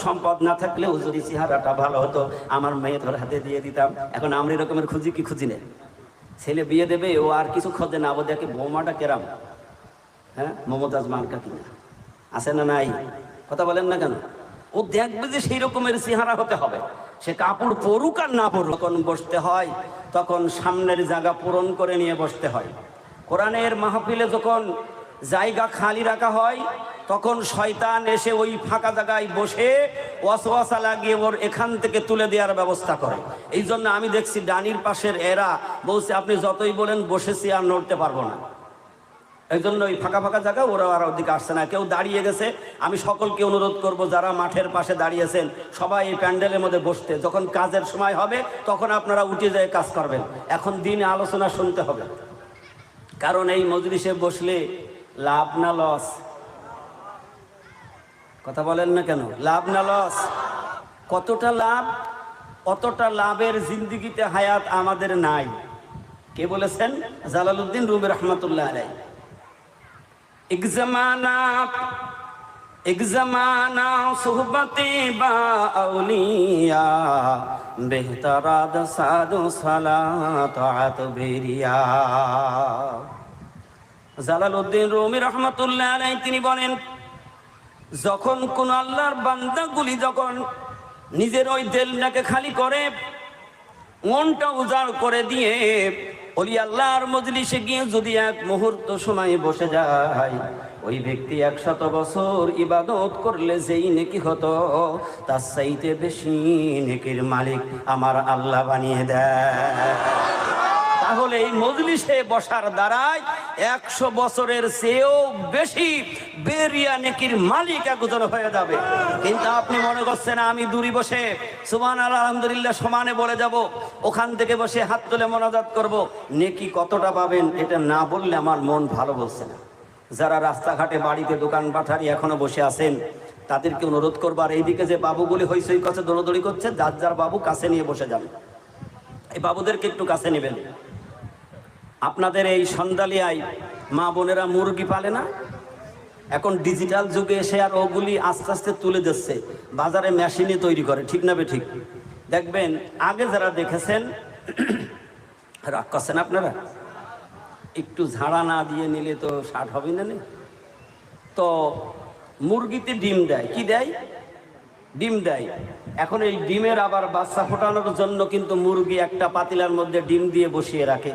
সম্পদ না থাকলেও যদি চেহারাটা ভালো হতো আমার মেয়েদের হাতে দিয়ে দিতাম। এখন আমরা এরকমের খুঁজি না। ছেলে বিয়ে দেবে, ও আর কিছু খোঁজে না, ও দেখে বৌমাটা কেরাম, হ্যাঁ মমতাজ মার্কা কিনা আছে না নাই, কথা বলেন না কেন? ও দেখবে যে সেই রকমের চেহারা হতে হবে। সে কাপড় পরুক আর না পরুক, যখন বসতে হয় তখন সামনের জায়গা পূরণ করে নিয়ে বসতে হয়। কোরআনের মাহফিলে যখন জায়গা খালি রাখা হয় তখন শয়তান এসে ওই ফাঁকা জায়গায় বসে ওয়াসওয়াসা লাগিয়ে ওর এখান থেকে তুলে দেওয়ার ব্যবস্থা করে। এই জন্য আমি দেখছি ডানির পাশের এরা বলছে আপনি যতই বলেন বসেছি আর নড়তে পারবো না। এই জন্য ওই ফাঁকা ফাঁকা জায়গা ওরা আর ওদিকে আসছে না। কেউ দাঁড়িয়ে গেছে, আমি সকলকে অনুরোধ করব যারা মাঠের পাশে দাঁড়িয়েছেন সবাই এই প্যান্ডেলের মধ্যে বসতে। যখন কাজের সময় হবে তখন আপনারা উঠে যেয়ে কাজ করবেন। এখন দিনে আলোচনা শুনতে হবে, কারণ এই মজলিসে বসলে লাভ না লস? কথা বলেন না কেন? লাভ না লস? কতটা লাভ? অতটা লাভের জিন্দিগিতে হায়াত আমাদের নাই। কে বলেছেন? জালালউদ্দিন রুমি রহমতুল্লাহ আলাইহি। एक जमाना सुहबते बा औलिया बेहतराद सादो सलात बेरिया। জালালউদ্দিন রুমি রহমতুল্লাহ আলাইহি তিনি বলেন, যখন কোন আল্লাহর বান্দাগুলি যখন নিজের ওই দিলটাকে খালি করে, মনটা উজাড় করে দিয়ে ওলি আল্লাহর মজলিসে গিয়ে যদি এক মুহূর্ত সময় বসে যায়, ওই ব্যক্তি 100 বছর ইবাদত করলে যেই নেকি হতো তার চাইতে বেশি নেকির মালিক আমার আল্লাহ বানিয়ে দেয়। তাহলে এই মজলিসে বসার দ্বারাই 100 বছরের চেয়েও বেশি বেরিয়া নেকির মালিক একজন হয়ে যাবে। কিন্তু আপনি মনে করছেন আমি দূরে বসে সুবহানাল্লাহ আলহামদুলিল্লাহ সমানে বলে যাব, ওখান থেকে বসে হাত তুলে মোনাজাত করব, নেকি কতটা পাবেন এটা না বললে আমার মন ভালো বলছে না। যারা রাস্তাঘাটে বাড়িতে দোকান পাঠারি এখনো বসে আছেন তাদেরকে অনুরোধ করবার, এইদিকে যে বাবুগুলি হইচই করছে দৌড়দৌড়ি করছে, যার যার বাবু কাছে নিয়ে বসে যান। এই বাবুদেরকে একটু কাছে নেবেন। আপনাদের এই সন্দালিয়ায় মা বোনেরা মুরগি পালে না? এখন ডিজিটাল যুগে এসে আর ওগুলি আস্তে আস্তে তুলে দিচ্ছে, বাজারে মেশিনে তৈরি করে, ঠিক না বে ঠিক? দেখবেন আগে যারা দেখেছেন, রাগ করছেন আপনারা, একটু ঝাড়া না দিয়ে নিলে তো ষাট হবে না। তো মুরগিতে ডিম দেয়, কি দেয়? ডিম দেয়। এখন এই ডিমের আবার বাচ্চা ফোটানোর জন্য কিন্তু মুরগি একটা পাতিলার মধ্যে ডিম দিয়ে বসিয়ে রাখে।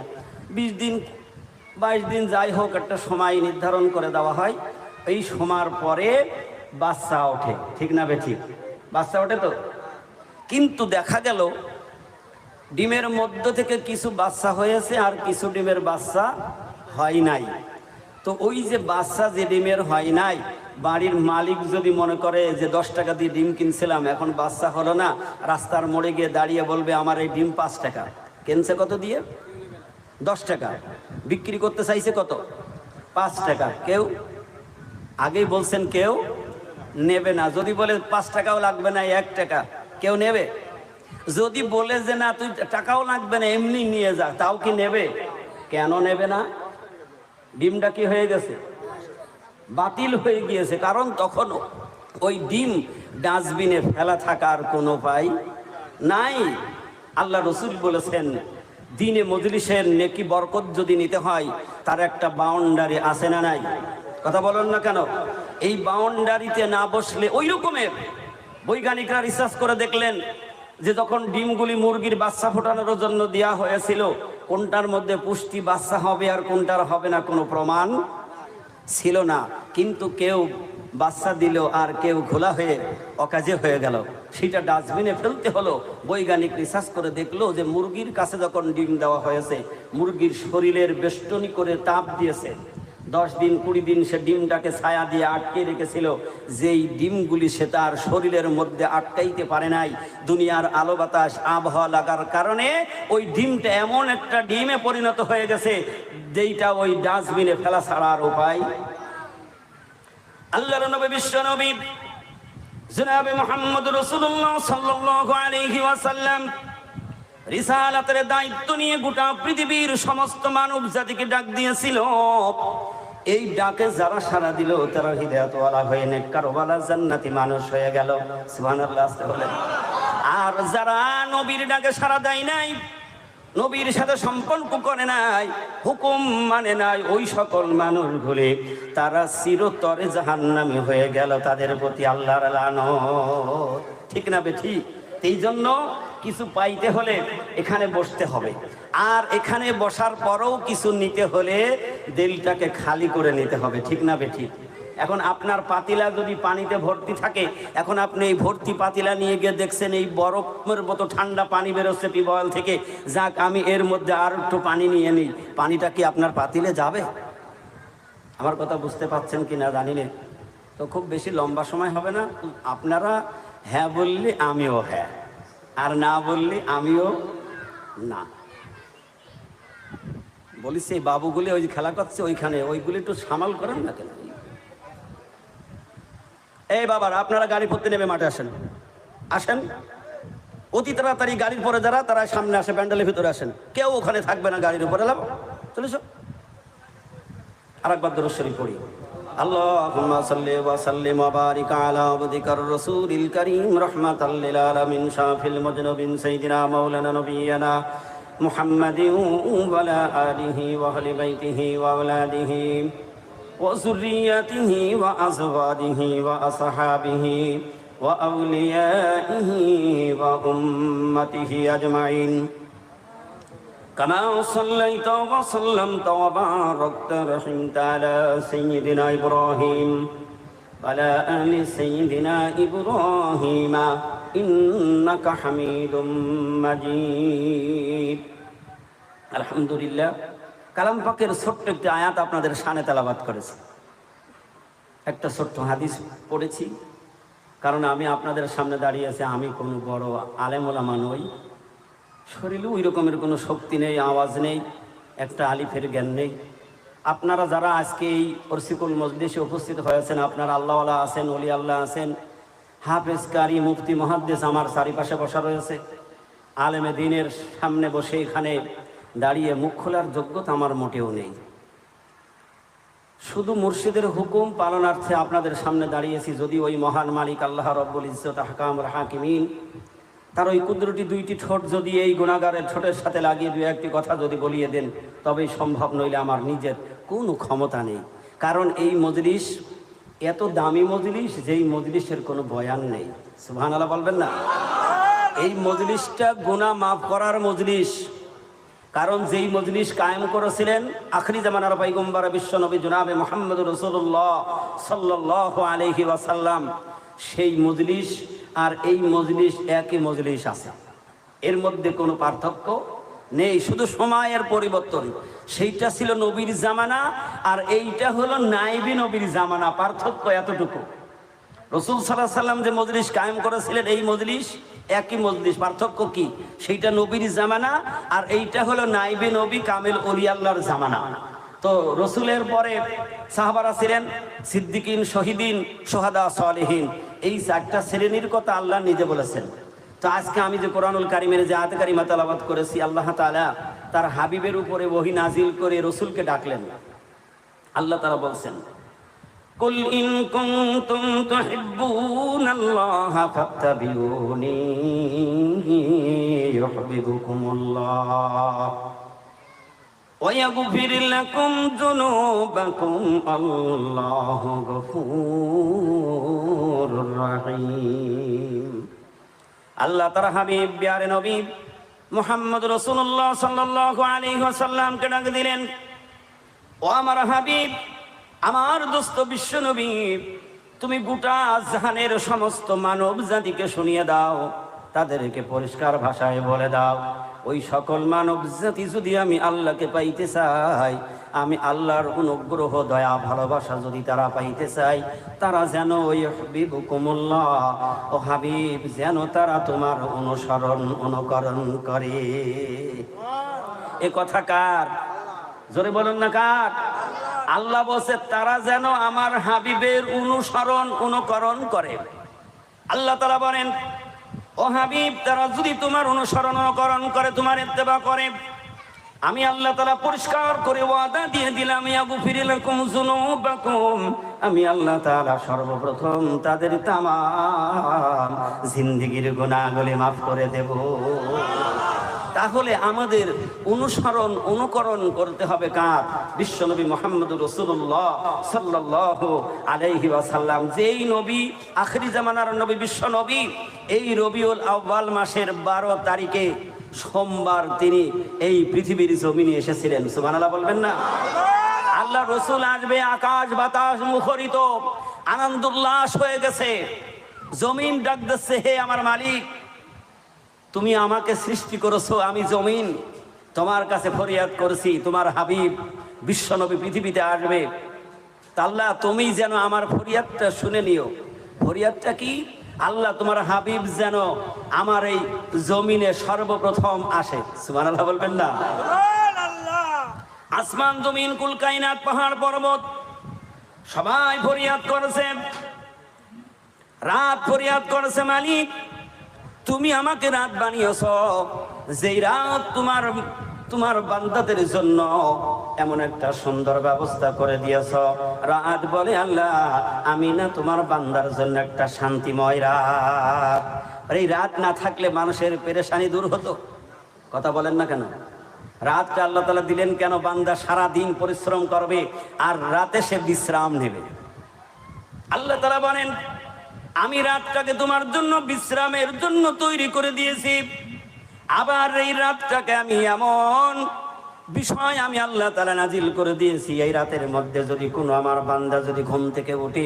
20 দিন 22 দিন যাই হোক একটা সময় নির্ধারণ করে দেওয়া হয়। এই সময়ের পরে বাচ্চা ওঠে, ঠিক না বে ঠিক? বাচ্চা ওঠে তো। কিন্তু দেখা গেল ডিমের মধ্য থেকে কিছু বাচ্চা হয়েছে আর কিছু ডিমের বাচ্চা হয় নাই। তো ওই যে বাচ্চা যে ডিমের হয় নাই, বাড়ির মালিক যদি মনে করে যে 10 টাকা দিয়ে ডিম কিনছিলাম এখন বাচ্চা হলো না, রাস্তার মোড়ে গিয়ে দাঁড়িয়ে বলবে আমার এই ডিম 5 টাকা। কিনছে কত দিয়ে? 10 টাকা। বিক্রি করতে চাইছে কত? 5 টাকা। কেউ আগেই বলছেন কেউ নেবে না। যদি বলে 5 টাকাও লাগবে না 1 টাকা, কেউ নেবে? যদি বলে যে না তুই টাকাও লাগবে না এমনি নিয়ে যা, তাও কি নেবে? কেন নেবে না? ডিমটা কি হয়ে গেছে? বাতিল হয়ে গিয়েছে। কারণ তখন ওই ডিম ডাস্টবিনে ফেলা থাকার কোনো উপায় নাই। আল্লাহ রসুল বলেছেন দিনে মজলিসের নেকি বরকত যদি নিতে হয় তার একটা বাউন্ডারি আছে না নাই? কথা বলেন না কেন? এই বাউন্ডারিতে না বসলে, ওই রকমের বৈজ্ঞানিকরা রিসার্চ করে দেখলেন যে যখন ডিমগুলি মুরগির বাচ্চা ফোটানোর জন্য দেওয়া হয়েছিল, কোনটার মধ্যে পুষ্টি বাচ্চা হবে আর কোনটার হবে না কোনো প্রমাণ ছিল না। কিন্তু কেউ বাচ্চা দিল আর কেউ ঘোলা হয়ে অকাজে হয়ে গেল, সেটা ডাস্টবিনে ফেলতে হলো। বৈজ্ঞানিক রিসার্চ করে দেখলো যে মুরগির কাছে যখন ডিম দেওয়া হয়েছে, মুরগির শরীরের বেষ্টনী করে তাপ দিয়েছে। 10 দিন 20 দিন সে ডিমটাকে ছায়া দিয়ে আটকে রেখেছিল। যেই ডিমগুলি সে তার শরীরের মধ্যে আটকাইতে পারে নাই, দুনিয়ার আলো বাতাস আবহাওয়া লাগার কারণে ওই ডিমটা এমন একটা ডিমে পরিণত হয়ে গেছে যেইটা ওই ডাস্টবিনে ফেলা ছাড়ার উপায়। আল্লাহর নবী বিশ্ব নবী জনাবে মুহাম্মদ রাসূলুল্লাহ সাল্লাল্লাহু আলাইহি ওয়াসাল্লাম রিসালাতের দায়িত্ব নিয়ে গোটা পৃথিবীর সমস্ত মানব জাতিকে ডাক দিয়েছিল। এই ডাকে যারা সাড়া দিল তারা হিদায়াতওয়ালা হয়ে নেককারওয়ালা জান্নাতি মানুষ হয়ে গেল। সুবহানাল্লাহ বলেন। আর যারা নবীর ডাকে সাড়া দেয় নাই, নবীর সাথে সম্পর্ক করে নাই, হুকুম মানে নাই, ওই সকল মানুষগুলি তারা চিরতরে জাহান্নামী হয়ে গেল। তাদের প্রতি আল্লাহর লানত। ঠিক না বেঠিক? এই জন্য কিছু পাইতে হলে এখানে বসতে হবে, আর এখানে বসার পরেও কিছু নিতে হলে দিলটাকে খালি করে নিতে হবে। ঠিক না বেঠিক? এখন আপনার পাতিলা যদি পানিতে ভর্তি থাকে, এখন আপনি এই ভর্তি পাতিলা নিয়ে গিয়ে দেখছেন এই বরফের মতো ঠান্ডা পানি বেরোচ্ছে টিউবওয়েল থেকে, যাক আমি এর মধ্যে আর একটু পানি নিয়ে নিই, পানিটা কি আপনার পাতিলে যাবে? আমার কথা বুঝতে পারছেন কি না জানি না। তো খুব বেশি লম্বা সময় হবে না, আপনারা হ্যাঁ বললে আমিও হ্যাঁ, আর না বললে আমিও না। বলিস এই বাবুগুলি ওই যে খেলা করছে ওইখানে, ওইগুলি একটু সামাল করেন না কেন? এই বাবার, আপনারা গাড়ি পড়তে নেমে মাঠে আসেন, আসেন অতি তাড়াতাড়ি। গাড়ির পরে যারা তারা সামনে আসে, প্যান্ডেলের ভিতরে আসেন, কেউ ওখানে থাকবে না গাড়ির উপরে। লাভ চলেছ। আরেকবার দরুদ শরীফ পড়ি। আল্লাহুম্মা সাল্লি ওয়া সাল্লিম ওয়া বারিক আলা আবদিকার রাসূলিল কারীম রাহমাতাল লিল আলামিন শাফিল মুজনিবিন সাইয়্যিদিনা মাওলানা নবিয়্যিনা মুহাম্মাদিন ওয়া আলা আলিহি ওয়া আহলি বাইতিহি ওয়া আওলাদিহি ওয়া যুররিয়াতিহি ওয়া আযওয়াজিহি ওয়া আসহাবিহি ওয়া আউলিয়াইহি ওয়া উম্মতিহি আজমাইন। كما صليت وسلمت وباركت رحمت على سيدنا إبراهيم وعلى آل سيدنا إبراهيم إنك حميد مجيد। আলহামদুলিল্লাহ। কালাম পাকের ছোট্ট একটি আয়াত আপনাদের সামনে তেলাওয়াত করেছি, একটা ছোট্ট হাদিস পড়েছি, কারণ আমি আপনাদের সামনে দাঁড়িয়ে আছি, আমি কোনো বড় আলেম ওলামা নই, শরীরে ওই রকমের কোনো শক্তি নেই, আওয়াজ নেই, একটা আলিফের জ্ঞান নেই। আপনারা যারা আজকে এই অর্সিকুল মজলিসে উপস্থিত হয়েছেন, আপনারা আল্লাহওয়ালা আছেন, ওলি আল্লাহ আছেন, হাফেজ, কারি, মুফতি, মুহাদ্দিস আমার চারিপাশে বসা রয়েছে। আলেমে দ্বীনের সামনে বসে এখানে দাঁড়িয়ে মুখ খোলার যোগ্যতা আমার মোটেও নেই। শুধু মুর্শিদের হুকুম পালনার্থে আপনাদের সামনে দাঁড়িয়েছি। যদি ওই মহান মালিক আল্লাহ রব্বুল ইজ্জত আহকামুল হাকিমিন তার ওই কুদরতি দুইটি ঠোঁট যদি এই গুনাহগারের ঠোঁটের সাথে লাগিয়ে দুই একটি কথা যদি বলিয়ে দেন, তবেই সম্ভব, নইলে আমার নিজের কোনো ক্ষমতা নেই। কারণ এই মজলিস এত দামি মজলিস, যেই মজলিসের কোনো বয়ান নেই। সুবহানাল্লাহ বলবেন না? এই মজলিসটা গুনাহ মাফ করার মজলিস। কারণ যেই মজলিস কায়েম করেছিলেন আখরি জামানার পয়গম্বর বিশ্বনবী জনাবে মুহাম্মদুর রাসূলুল্লাহ সাল্লাল্লাহু আলাইহি ওয়াসাল্লাম, সেই মজলিস আর এই মজলিস একই মজলিস আছে, এর মধ্যে কোনো পার্থক্য নেই, শুধু সময়ের পরিবর্তন। সেইটা ছিল নবীর জামানা, আর এইটা হলো নাইবি নবীর জামানা, পার্থক্য এতটুকু। রাসূল সাল্লাল্লাহু আলাইহি ওয়াসাল্লাম যে মজলিস কায়েম করেছিলেন এই মজলিস একই মজলিস, পার্থক্য কি? সেইটা নবীর জামানা, আর এইটা হলো নাইবে নবী কামেল ওলি আল্লাহর জামানা। তো রসুলের পরে সাহাবারা ছিলেন সিদ্দিকিন, শহীদিন, সোহাদা, সালেহিন, এই চারটা শ্রেণীর কথা আল্লাহ নিজে বলেছেন। তো আজকে আমি যে কোরআনুল কারিমের যে আয়াত কারিমা তেলাওয়াত করেছি, আল্লাহ তাআলা তার হাবিবের উপরে ওহী নাজিল করে রসুলকে ডাকলেন। আল্লাহ তাআলা বলছেন, কুল ইন কুনতুম তুহিব্বুনাল্লাহা ফাত্তাবিউনি ইউহিব্বুকুমুল্লাহ ওয়া ইয়াগফির লাকুম যুনুবাকুম আল্লাহু গফুরুর রহিম। আল্লাহ তাআলা হাবিব প্যারে নবী মুহাম্মদ রাসূলুল্লাহ সাল্লাল্লাহু আলাইহি ওয়াসাল্লামকে ডাক দিলেন, ও আমার হাবিব, আমার দোস্ত বিশ্ব নবী, তুমি গোটা জাহানের সমস্ত মানব জাতিকে শুনিয়ে দাও, তাদেরকে পরিষ্কার ভাষায় বলে দাও, ওই সকল মানব জাতি যদি আমি আল্লাহকে পাইতে চাই, আমি আল্লাহর অনুগ্রহ, দয়া, ভালোবাসা যদি তারা পাইতে চাই, তারা যেন ওই হাবিবুকুমুল্লাহ, ও হাবিব, যেন তারা তোমার অনুসরণ অনুকরণ করে। এ কথা কার? জোরে বলুন না কার? আল্লাহ বলছে তারা যেন আমার হাবিবের অনুসরণ অনুকরণ করে। আল্লাহ তাআলা বলেন, ও হাবিব, তারা যদি তোমার অনুসরণ অনুকরণ করে, তোমার ইত্তেবা করে, আমি আল্লাহ তাআলা পরিষ্কার করে ওয়াদা দিয়ে দিলাম, ইয়াগফির লাকুম যুনুবাকুম, আমি আল্লাহ তাআলা সর্বপ্রথম তাদের তামাম জিন্দেগীর গুনাহগুলি মাফ করে দেব। তাহলে আমাদের অনুকরণ করতে হবে কার? বিশ্বনবী মুহাম্মদুর রাসূলুল্লাহ সাল্লাল্লাহু আলাইহি ওয়াসাল্লাম, যেই নবী আখিরি জামানার নবী, বিশ্ব নবী। এই রবিউল আউয়াল মাসের 12 তারিখে সোমবার তিনি এই পৃথিবীর জমিনে এসেছিলেন। সুবহানাল্লাহ বলবেন না? আল্লাহ রসুল আসবে, আকাশ বাতাস মুখরিত, আনন্দোল্লাস হয়ে গেছে। জমিন ডাক দিচ্ছে, হে আমার মালিক, তুমি আমাকে সৃষ্টি করেছো, আমি জমিন তোমার কাছে ফরিয়াদ করেছি। তোমার হাবিব বিশ্বনবী পৃথিবীতে আসবে, আল্লাহ তুমি যেন আমার ফরিয়াদটা শুনে নিও। ফরিয়াদটা কি? আল্লাহ তোমার হাবিব যেন আমার এই জমিনে সর্বপ্রথম আসে। সুবহানাল্লাহ বলবেন না? আসমান জমিন কুল কায়নাত পাহাড় পর্বত সবাই ফরিয়াদ করেছে, রাত ফরিয়াদ করেছে, মালিক তুমি আমাকে রাত বানিয়েছ, যেই রাত তোমার বান্দাদের জন্য এমন একটা সুন্দর ব্যবস্থা করে দিয়েছ। রাত বলে, আল্লাহ আমি না তোমার বান্দার জন্য একটা শান্তিময় রাত। আর এই রাত না থাকলে মানুষের পেরেশানি দূর হতো। কথা বলেন না কেন? রাতটা আল্লাহ তাআলা দিলেন কেন? বান্দা সারা দিন পরিশ্রম করবে আর রাতে সে বিশ্রাম নেবে। আল্লাহ তাআলা বলেন, আমি রাতটাকে তোমার জন্য বিশ্রামের জন্য তৈরি করে দিয়েছি। আবার এই রাতটাকে আমি এমন বিষয় আমি আল্লাহ তাআলা নাজিল করে দিয়েছি, এই রাতের মধ্যে যদি কোনো আমার বান্দা যদি ঘুম থেকে উঠে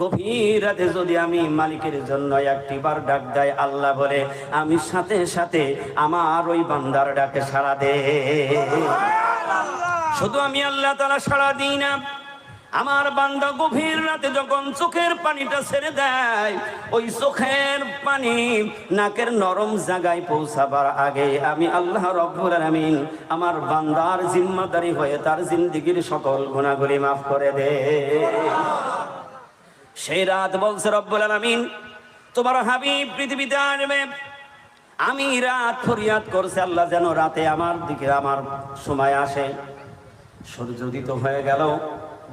গভীর রাতে যদি আমি মালিকের জন্য একটি বার ডাক দেয়, আল্লাহ বলে আমি সাথে সাথে আমার ওই বান্দার ডাকে সাড়া দে। শুধু আমি আল্লাহ তাআলা সাড়া দিই না, আমার বান্দা গভীর রাতে যখন চোখের পানিটা ছেড়ে দেয়, ওই চোখের পানি নাকের নরম জায়গায় পৌঁছাবার আগে আমি আল্লাহ রব্বুল আলামিন আমার বান্দার জিম্মাদারি হয়ে তার জিন্দেগীর সকল গুনাহগুলি মাফ করে দে। সেই রাত বলছে রব্বুল আলামিন, তোমার হাবিব পৃথিবীতে আসবে। আমি রাত ফরিয়াদ করছি, আল্লাহ যেন রাতে আমার দিকে আমার সময় আসে। সূর্য উদিত হয়ে গেল,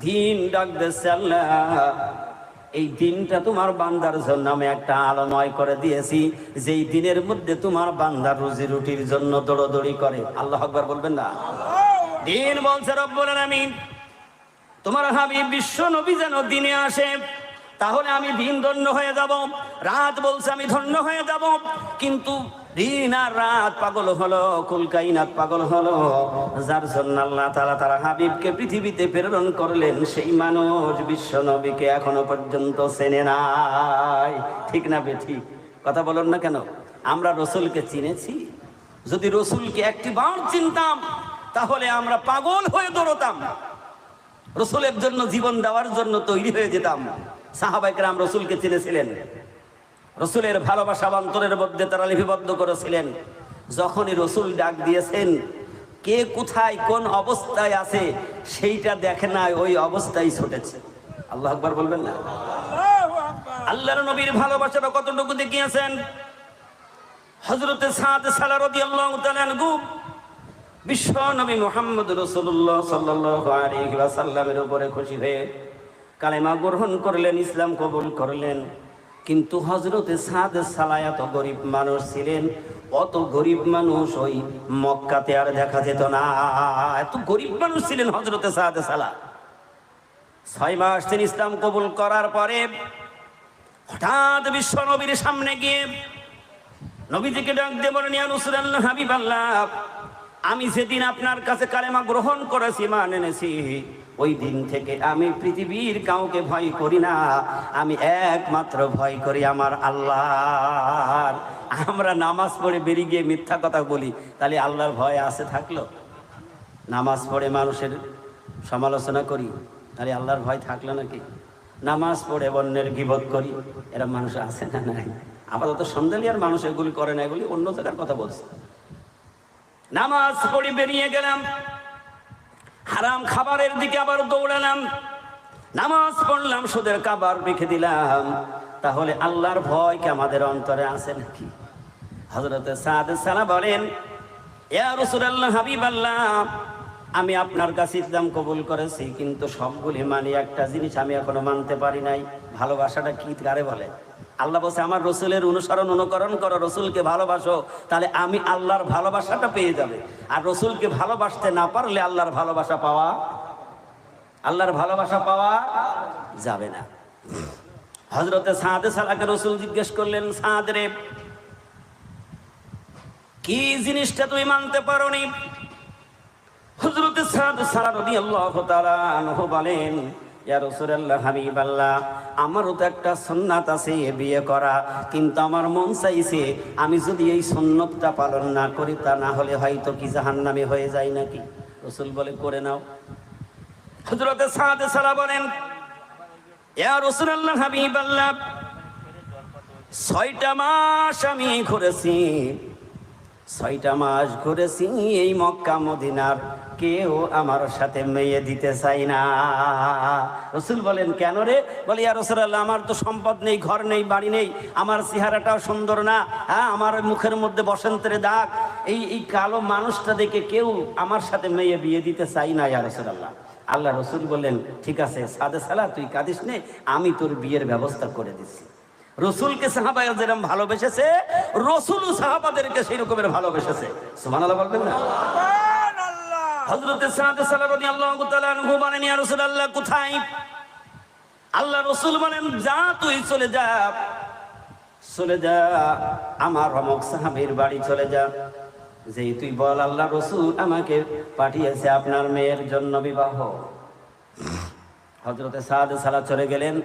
দিন ডাক দিচ্ছে, আল্লাহ এই দিনটা তোমার বান্দার জন্য আমি একটা আলোময় করে দিয়েছি, যেই দিনের মধ্যে তোমার বান্দার রুজি রুটির জন্য দৌড়দৌড়ি করে। আল্লাহু আকবার বলবেন না? দিন বলছে রব্বুল আলামিন, তোমার হাবিব বিশ্ব নবী যেন দিনে আসে, তাহলে আমি দিন ধন্য হয়ে যাব। রাত বলছে আমি ধন্য হয়ে যাব, কিন্তু দিন আর রাত পাগল হলো, কুল কায়নাত পাগল হলো। যার জন্য আল্লাহ তাআলা তার হাবিবকে পৃথিবীতে প্রেরণ করলেন, সেই মানুষ বিশ্ব নবীকে এখনো পর্যন্ত চেনে নাই। ঠিক না বেঠিক? কথা বলুন না কেন? আমরা রসুলকে চিনেছি? যদি রসুলকে একটি বার চিনতাম তাহলে আমরা পাগল হয়ে দৌড়তাম, রসুলের জন্য জীবন দেওয়ার জন্য তৈরি হয়ে যেতাম। সাহাবায়ে কেরাম রসুলকে চিনেছিলেন, রসুলের ভালোবাসা অন্তরের মধ্যে তারা লিপিবদ্ধ করেছিলেন। যখনই রসুল ডাক দিয়েছেন, কে কোথায় কোন অবস্থায় আছে সেইটা দেখে নাই, ওই অবস্থায় ছুটেছে। আল্লাহু আকবার বলবেন না? আল্লাহর নবীর ভালোবাসাটা কতটুকু দেখিয়েছেন। হযরতে সাদ সালা রাদিয়াল্লাহু তাআলা আনহু বিশ্ব নবী মুহাম্মদ রাসূলুল্লাহ সাল্লাল্লাহু আলাইহি ওয়াসাল্লামের উপরে খুশি হয়ে কালেমা গ্রহণ করলেন, ইসলাম কবুল করলেন। কিন্তু হযরতে সাদ সালা এত গরিব মানুষ ছিলেন, অত গরিব মানুষ ওই মক্কাতে আর দেখা যেত না। এত গরিব মানুষ ছিলেন হযরতে সাদ সালা। 6 মাস তিনি ইসলাম কবুল করার পরে হঠাৎ বিশ্ব নবীর সামনে গিয়ে নবীজিকে ডাক দিয়ে বলেন, ইয়া রাসূলুল্লাহ, হাবিবাল্লাহ, আমি যেদিন আপনার কাছে কালেমা গ্রহণ করেছি, ঈমান এনেছি, ওই দিন থেকে আমি পৃথিবীর কাউকে ভয় করি না, আমি একমাত্র ভয় করি আমার আল্লাহর। আমরা নামাজ পড়ে বেরিয়ে গিয়ে মিথ্যা কথা বলি, তাহলে আল্লাহর ভয় আছে থাকলো? নামাজ পড়ে মানুষের সমালোচনা করি, তাহলে আল্লাহর ভয় থাকলো নাকি? নামাজ পড়ে অন্যের গীবত করি, এরা মানুষ আছে না? নাই। আপাতত সন্দেলিয়ার মানুষ এগুলি করে না, এগুলি অন্য জায়গার কথা বলছে। নামাজ পড়ে বেরিয়ে গেলাম, হারাম খাবারের দিকে আবার দৌড়ালাম, নামাজ পড়লাম, সুদের কাবার রেখে দিলাম, তাহলে আল্লাহর ভয় কি আমাদের অন্তরে আছে নাকি? হযরতে সাদ সালা বলেন, ইয়া রাসূলুল্লাহ, হাবিবাল্লাহ, আমি আপনার কাছে ইসলাম কবুল করেছি, কিন্তু সবগুলি মানি, একটা জিনিস আমি এখনো মানতে পারি নাই। ভালোবাসাটা কি কারে বলে? আল্লাহ বলছে আমার রসুলের অনুসরণ অনুকরণ করো, রসুলকে ভালোবাসো, তাহলে আমি আল্লাহর ভালোবাসাটা পেয়ে যাবে। আর রসুলকে ভালোবাসতে না পারলে আল্লাহর ভালোবাসা পাওয়া যাবে না। হযরতে সাদে সালাকে রসুল জিজ্ঞেস করলেন, সাদ রে, কি জিনিসটা তুমি মানতে পারোনি? হযরতে সাদ সালা রাদিয়াল্লাহু তাআলা আনহু বলেন, ইয়া রাসূলুল্লাহ, হাবিবাল্লাহ, আমারও তো একটা সুন্নাত আছে বিয়ে করা, কিন্তু আমার মন চাইছে আমি যদি এই সুন্নতটা পালন না করি, তা না হলে হয়তো কি জাহান্নামে হয়ে যায় নাকি। রাসূল বলে, করে নাও। হযরতে সাদ সালা বলেন, ইয়া রাসূলুল্লাহ, হাবিবাল্লাহ, 6টা মাস আমি ঘুরেছি, 6টা মাস ঘুরেছি এই মক্কা মদিনার, কেউ আমার সাথে মেয়ে দিতে চাই না। রসুল বলেন, কেন রে? বলে, ইয়া রাসূলুল্লাহ, আমার তো সম্পদ নেই, ঘর নেই, বাড়ি নেই, আমার চেহারাটাও সুন্দর না, হ্যাঁ, আমার মুখের মধ্যে বসন্তের দাগ, এই কালো মানুষটা দেখে কেউ আমার সাথে মেয়ে বিয়ে দিতে চাই না ইয়া রাসূলুল্লাহ। আল্লাহ রসুল বললেন, ঠিক আছে সাদে সালা, তুই কাঁদিস নে, আমি তোর বিয়ের ব্যবস্থা করে দিচ্ছি। রসুলকে সাহাবায়ে যেরকম ভালোবেসেছে, রসুলও সাহাবাদেরকে সেই রকমের ভালোবেসেছে। সুবহানাল্লাহ বলবেন না? হযরতে সাদ সালা রাদিয়াল্লাহু তাআলা আনহু বলেন, ইয়া রাসূলুল্লাহ, কোথায়? আল্লাহ রসুল বলেন, যা, তুই চলে যা আমার অমুক সাহাবীর বাড়ি চলে যা, যেই তুই বল আল্লাহ রসুল আমাকে পাঠিয়েছে আপনার মেয়ের জন্য বিবাহ। হযরতে সাদ সালা চলে গেলেন,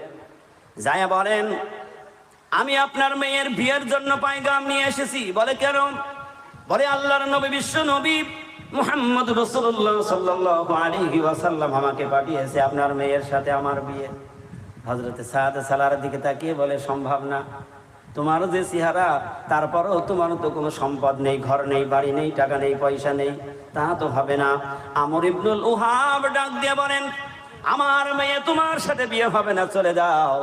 যায়া বলেন, আমি আপনার মেয়ের বিয়ের জন্য পায়গাম নিয়ে এসেছি। বলে, কেন? বলে, আল্লাহর নবী, বিশ্ব নবী মুহাম্মদ রাসূলুল্লাহ সাল্লাল্লাহু আলাইহি ওয়াসাল্লাম আমাকে পাঠিয়েছে আপনার মেয়ের সাথে আমার বিয়ে। হযরতে সাদ সালার দিকে তাকিয়ে বলে, সম্ভব না, তোমার যে চেহারা, তারপরেও তোমার তো কোনো সম্পদ নেই, ঘর নেই, বাড়ি নেই, টাকা নেই, পয়সা নেই, তা তো হবে না। আমর ইবনুল উহাব ডাক দিয়ে বলেন, আমার মেয়ে তোমার সাথে বিয়ে হবে না, চলে যাও।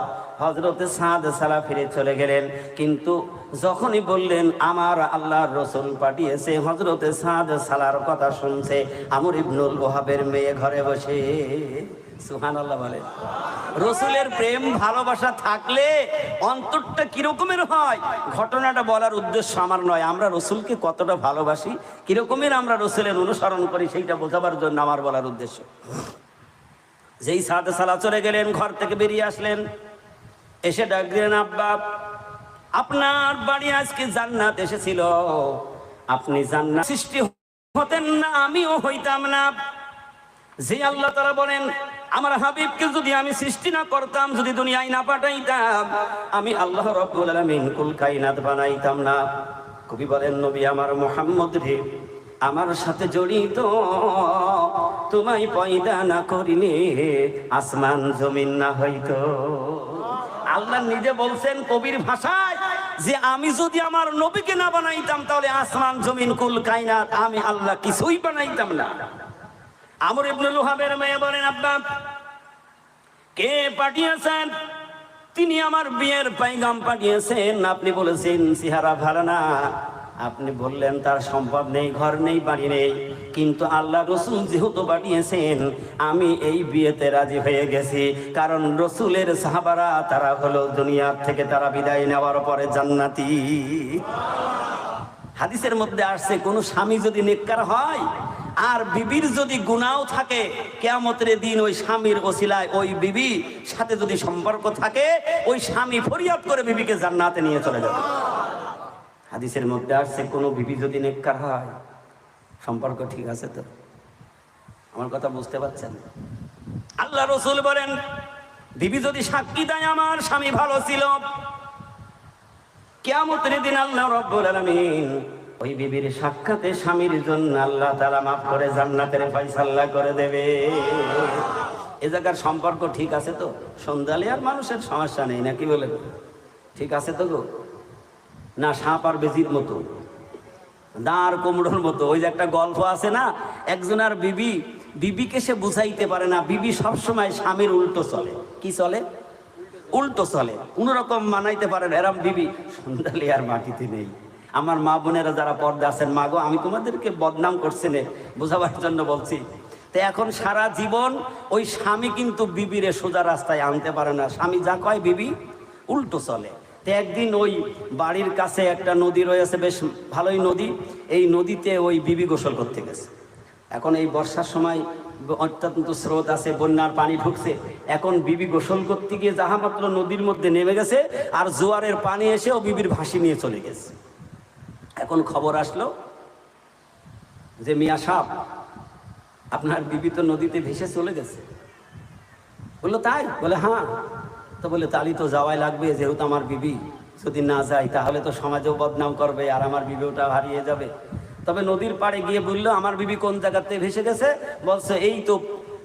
হযরতে সাদ সালা ফিরে চলে গেলেন, কিন্তু যখনই বললেন আমার আল্লাহর রসুল পাঠিয়েছে, হযরতে সাদ সালার কথা শুনছে আমর ইবনুল ওহাবের মেয়ে ঘরে বসে। সুবহানাল্লাহ বলে। রসুলের প্রেম ভালোবাসা থাকলে অন্তরটা কিরকমের হয়, ঘটনাটা বলার উদ্দেশ্য আমার নয়। আমরা রসুলকে কতটা ভালোবাসি, কিরকমের আমরা রসুলের অনুসরণ করি, সেইটা বোঝাবার জন্য আমার বলার উদ্দেশ্য। যেই সাদে সালা চলে গেলেন, ঘর থেকে বেরিয়ে আসলেন, এসে ডাক দিলেন, আব্বা, আপনার বাড়ি আজকে জান্নাত এসেছিল, আপনি জান্নাত সৃষ্টি হতেন না, আমিও হইতাম না। যে আল্লাহ তাআলা বলেন, আমার হাবিবকে যদি আমি সৃষ্টি না করতাম, যদি দুনিয়ায় না পাঠাইতাম, আমি আল্লাহ রাব্বুল আলামিন কুল কায়নাত বানাইতাম না। কবি বলেন, নবী আমার মুহাম্মদ রে, আমার সাথে জড়িত, তোমায় পয়দা না করিলে আসমান জমিন না হইতো। আল্লাহ নিজে বলছেন কবির ভাষায়, যে আমি যদি আমার নবীকে না বানাইতাম, তাহলে আসমান জমিন কুল কায়নাত আমি আল্লাহ কিছুই বানাইতাম না। আমর ইবনুল ওহাবের মেয়ে বলেন, আব্বা, কে পাঠিয়েছেন? তিনি আমার বিয়ের পায়গাম পাঠিয়েছেন। আপনি বলেছেন চেহারা ভালো না, আপনি বললেন তার সম্পদ নেই, ঘর নেই, বাড়ি নেই, কিন্তু আল্লাহ রসুল যেহেতু পাঠিয়েছেন, আমি এই বিয়েতে রাজি হয়ে গেছি। কারণ রসুলের সাহাবারা তারা হলো দুনিয়ার থেকে তারা বিদায় নেওয়ার পরে জান্নাতি। হাদিসের মধ্যে আসছে, কোন স্বামী যদি নেককার হয় আর বিবির যদি গুনাহ থাকে, কিয়ামতের দিন ওই স্বামীর ওসিলায় ওই বিবি সাথে যদি সম্পর্ক থাকে, ওই স্বামী ফরিয়াদ করে বিবিকে জান্নাতে নিয়ে চলে যাবে। হাদিসের মধ্যে আসছে, কোন বিবি যদি নেককার হয়, সম্পর্ক ঠিক আছে তো? আমার কথা বুঝতে পারছেন? আল্লাহ রসুল বলেন, বিবি যদি সাক্ষী দেয় আমার স্বামী ভালো ছিল, কিয়ামতের দিন আল্লাহ রাব্বুল আলামিন ওই বিবির সাক্ষাতে স্বামীর জন্য আল্লাহ তাআলা মাফ করে জান্নাতের ফয়সালা করে দেবে। এ জায়গার সম্পর্ক ঠিক আছে তো? সন্ধ্যালে আর মানুষের সমস্যা নেই, নাকি বলে? ঠিক আছে তো গো? না সাপ আর বেজির মতো, দাঁড় কুমড়োর মতো। ওই যে একটা গল্প আছে না, একজনের বিবিকে সে বুঝাইতে পারে না, বিবি সবসময় স্বামীর উল্টো চলে। কি চলে? উল্টো চলে, কোনোরকম মানাইতে পারে না। এরম বিবি সন্ধ্যালে আর মাটিতে নেই। আমার মা বোনেরা যারা পর্দা আছেন, মা গো আমি তোমাদেরকে বদনাম করছি না, বোঝাবার জন্য বলছি। তো এখন সারা জীবন ওই স্বামী কিন্তু বিবিরে সোজা রাস্তায় আনতে পারে না, স্বামী যা কয় বিবি উল্টো চলে। তো একদিন ওই বাড়ির কাছে একটা নদী রয়েছে, বেশ ভালোই নদী, এই নদীতে ওই বিবি গোসল করতে গেছে। এখন এই বর্ষার সময় অত্যন্ত স্রোত আছে, বন্যার পানি ঢুকছে। এখন বিবি গোসল করতে গিয়ে যাহা মাত্র নদীর মধ্যে নেমে গেছে, আর জোয়ারের পানি এসে ও বিবির ভাসি নিয়ে চলে গেছে। এখন খবর আসলো যে মিয়া সাহেব, আপনার বিবি তো নদীতে ভেসে চলে গেছে। বললো তাই? বলে হ্যাঁ। তো বলে তালি তো যাওয়াই লাগবে, যেহেতু আমার বিবি, যদি না যাই তাহলে তো সমাজেও বদনাম করবে আর আমার বিবিটা হারিয়ে যাবে। তবে নদীর পাড়ে গিয়ে বললো আমার বিবি কোন জায়গাতে ভেসে গেছে, বলছে এই তো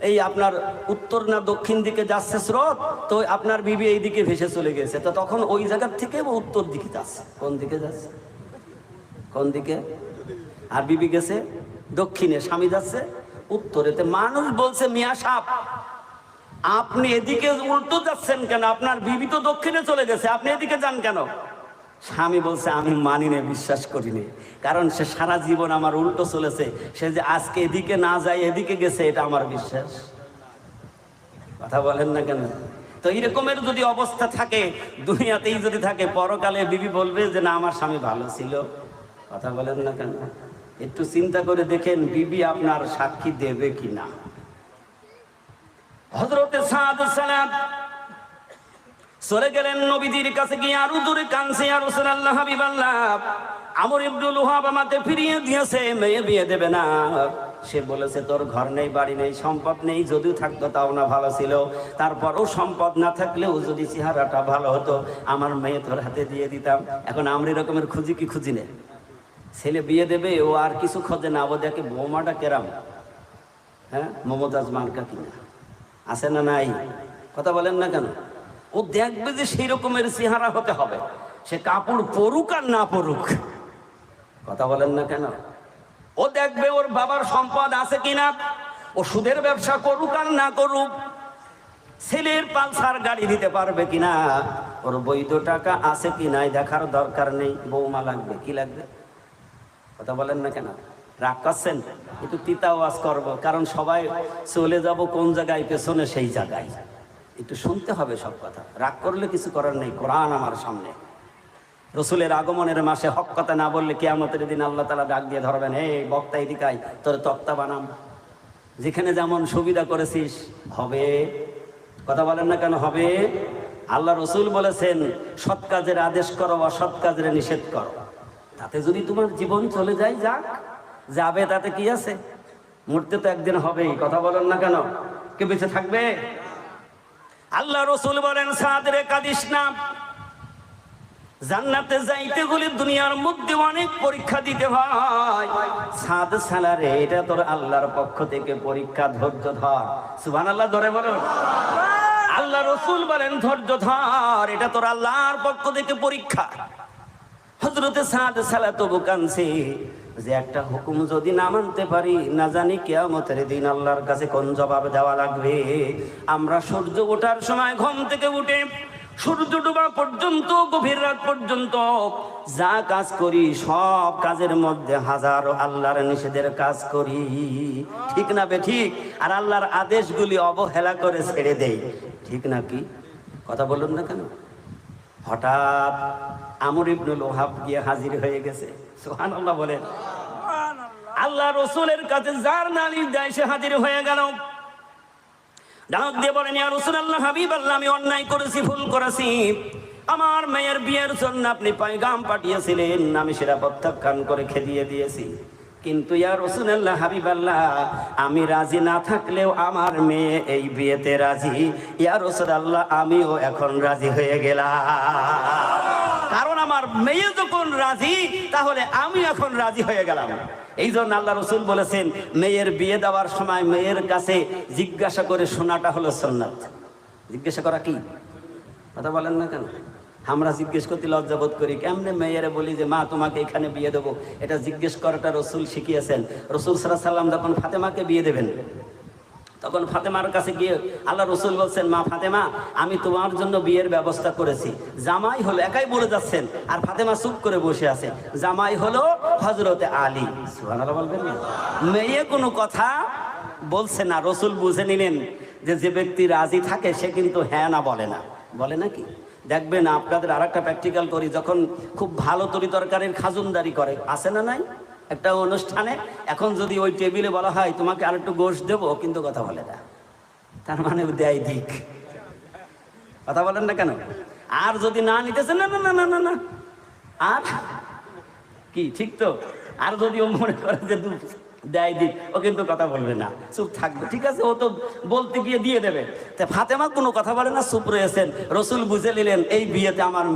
এই আপনার উত্তর না দক্ষিণ দিকে যাচ্ছে স্রোত, তো আপনার বিবি এই দিকে ভেসে চলে গেছে। তো তখন ওই জায়গার থেকে উত্তর দিকে যাচ্ছে। কোন দিকে যাচ্ছে? কোন দিকে? আর বিবি গেছে দক্ষিণে, স্বামী যাচ্ছে উত্তরেতে। মানুষ বলছে মিয়া সাহেব, আপনি এদিকে উল্টো যাচ্ছেন কেন? আপনার বিবি তো দক্ষিণে চলে গেছে, আপনি এদিকে যান কেন? স্বামী বলছে আমি মানি না, বিশ্বাস করিনি, কারণ সে সারা জীবন আমার উল্টো চলেছে, সে যে আজকে এদিকে না যায় এদিকে গেছে, এটা আমার বিশ্বাস। কথা বলেন না কেন? তো এইরকমের যদি অবস্থা থাকে, দুনিয়াতেই যদি থাকে, পরকালে বিবি বলবে যে না আমার স্বামী ভালো ছিল। কথা বলেন না কেন? একটু চিন্তা করে দেখেন বিবি আপনার সাক্ষী দেবে কিনা। হযরতে সাদ সালাম চলে গেলেন নবীজির কাছে গিয়ে আরো দূরে কাঁদছে, ইয়া রাসূলুল্লাহ হাবিবাল্লাহ, আমর ইবনে লুহাব আমাকে ফিরিয়ে দিয়েছে, মেয়ে বিয়ে দেবে না। সে বলেছে তোর ঘর নেই, বাড়ি নেই, সম্পদ নেই, যদিও থাকতো তাও না ভালো ছিল, তারপরও সম্পদ না থাকলেও যদি চেহারাটা ভালো হতো আমার মেয়ে তোর হাতে দিয়ে দিতাম। এখন আমরা এরকমের খুঁজি কি খুঁজি না? ছেলে বিয়ে দেবে, ও আর কিছু খোঁজে না, ও দেখে বৌমাটা কেরাম, হ্যাঁ মমতাজ মার্কা কিনা আছে না নাই? কথা বলেন না কেন? ও দেখবে যে সেই রকমের চেহারা হতে হবে, সে কাপড় পরুক আর না পরুক। কথা বলেন না কেন? ও দেখবে ওর বাবার সম্পদ আছে কিনা, ও সুদের ব্যবসা করুক আর না করুক, ছেলের পালসার গাড়ি দিতে পারবে কিনা, ওর বৈধ টাকা আছে কিনা দেখার দরকার নেই, বৌমা লাগবে। কি লাগবে? কথা বলেন না কেন? রাগ করছেন? একটু তিতা ওয়াজ করবো, কারণ সবাই চলে যাব কোন জায়গায়, পেছনে সেই জায়গায়। একটু শুনতে হবে সব কথা, রাগ করলে কিছু করার নেই। কোরআন আমার সামনে, রসুলের আগমনের মাসে হক কথা না বললে কিয়ামতের দিন আল্লাহ তাআলা ডাক দিয়ে ধরবেন, হে বক্তা এদিকাই, তোর তক্তা বানাম, যেখানে যেমন সুবিধা করেছিস হবে। কথা বলেন না কেন? হবে। আল্লাহ রসুল বলেছেন সৎ কাজের আদেশ করো, অসৎ কাজের নিষেধ করো, তাতে যদি তোমার জীবন চলে যায় যাক, যাবে তাতে কি আছে, মরতে তো একদিন হবেই। কথা বলেন না কেন? কে বেঁচে থাকবে? আল্লাহ রসুল বলেন সাদ রে কাঁদিস না, জান্নাতে যাইতে গেলে দুনিয়ার মধ্যে অনেক পরীক্ষা দিতে হয়। সাদ সালারে এটা তোর আল্লাহর পক্ষ থেকে পরীক্ষা, ধৈর্য ধর। সুবহানাল্লাহ, ধরে বলুন। আল্লাহ রসুল বলেন ধৈর্য ধর, এটা তোর আল্লাহর পক্ষ থেকে পরীক্ষা। হযরতে সাদ সালাতবু কানছে যে একটা হুকুম যদি না মানতে পারি, না জানি কিয়ামতের দিন আল্লাহর কাছে কোন জবাব দেওয়া লাগবে। আমরা সূর্য ওঠার সময় ঘুম থেকে উঠে সূর্য ডোবা পর্যন্ত, গভীর রাত পর্যন্ত যা কাজ করি, সব কাজের মধ্যে হাজারো আল্লাহর নিষেধের কাজ করি, ঠিক না বে ঠিক? আর আল্লাহর আদেশগুলি অবহেলা করে ছেড়ে দেই, ঠিক নাকি? কথা বলুন না কেন? হঠাৎ আমর ইবনে লুহাব গিয়ে হাজির হয়ে গেছে। সুবহানাল্লাহ বলেন। আল্লাহ রসুলের কাছে যার নালিশ দেয় সে হাজির হয়ে গেল। ডাক দিয়ে বলেন, ইয়া রাসূলুল্লাহ হাবিবাল্লাহ, আমি অন্যায় করেছি, ভুল করেছি, আমার মেয়ের বিয়ের জন্য আপনি পয়গাম পাঠিয়েছিলেন, আমি সেটা প্রত্যাখ্যান করে খেদিয়ে দিয়েছি, কিন্তু ইয়া রাসূলুল্লাহ হাবিবাল্লাহ, আমি রাজি না থাকলেও আমার মেয়ে এই বিয়েতে রাজি। ইয়া রাসূলুল্লাহ, আমিও এখন রাজি হয়ে গেলাম, কারণ আমার মেয়ে যখন রাজি তাহলে আমি এখন রাজি হয়ে গেলাম। এই জন্য আল্লাহ রসুল বলেছেন মেয়ের বিয়ে দেওয়ার সময় মেয়ের কাছে জিজ্ঞাসা করে শোনাটা হলো সুন্নাত। জিজ্ঞাসা করা কি? কথা বলেন না কেন? আমরা জিজ্ঞেস করতে লজ্জা বোধ করি, কেমনে মেয়েরে বলি যে মা তোমাকে এখানে বিয়ে দেবো, এটা জিজ্ঞেস করাটা রসুল শিখিয়েছেন। রসুল সাল্লাল্লাহু আলাইহি ওয়াসাল্লাম যখন ফাতেমাকে বিয়ে দেবেন তখন ফাতেমার কাছে গিয়ে আল্লাহ রসুল বলছেন, মা ফাতেমা, আমি তোমার জন্য বিয়ের ব্যবস্থা করেছি। জামাই হলো, একাই বলে যাচ্ছেন, আর ফাতেমা চুপ করে বসে আছে। জামাই হলো হযরতে আলী। সুবহানাল্লাহ বলবেন না? মেয়ে কোনো কথা বলছে না। রসুল বুঝে নিলেন যে ব্যক্তি রাজি থাকে সে কিন্তু হ্যাঁ না বলে না। বলে নাকি? দেখবেন আপনাদের আর একটা প্র্যাকটিক্যাল করি, যখন খুব ভালো তরি তরকারির খাজুনদারি করে, আছে না নাই একটা অনুষ্ঠানে, এখন যদি ওই টেবিলে বলা হয় তোমাকে আর একটু গোশ দেবো, কিন্তু কথা বলে না। তার মানে দেয় দিক, কথা বলেন না কেন? আর যদি না নিতেছে, না না না না না না, আর কি, ঠিক তো? আর যদি ও মনে করে যে দেয় দিক, ও কিন্তু কথা বলবে না, চুপ থাকবে। ঠিক আছে, ও তো বলতে গিয়ে দিয়ে দেবে। তা ফাতেমা কোনো কথা বলে না, চুপ রয়েছেন। রসুল বুঝে নিলেন এই বিয়েতে আমার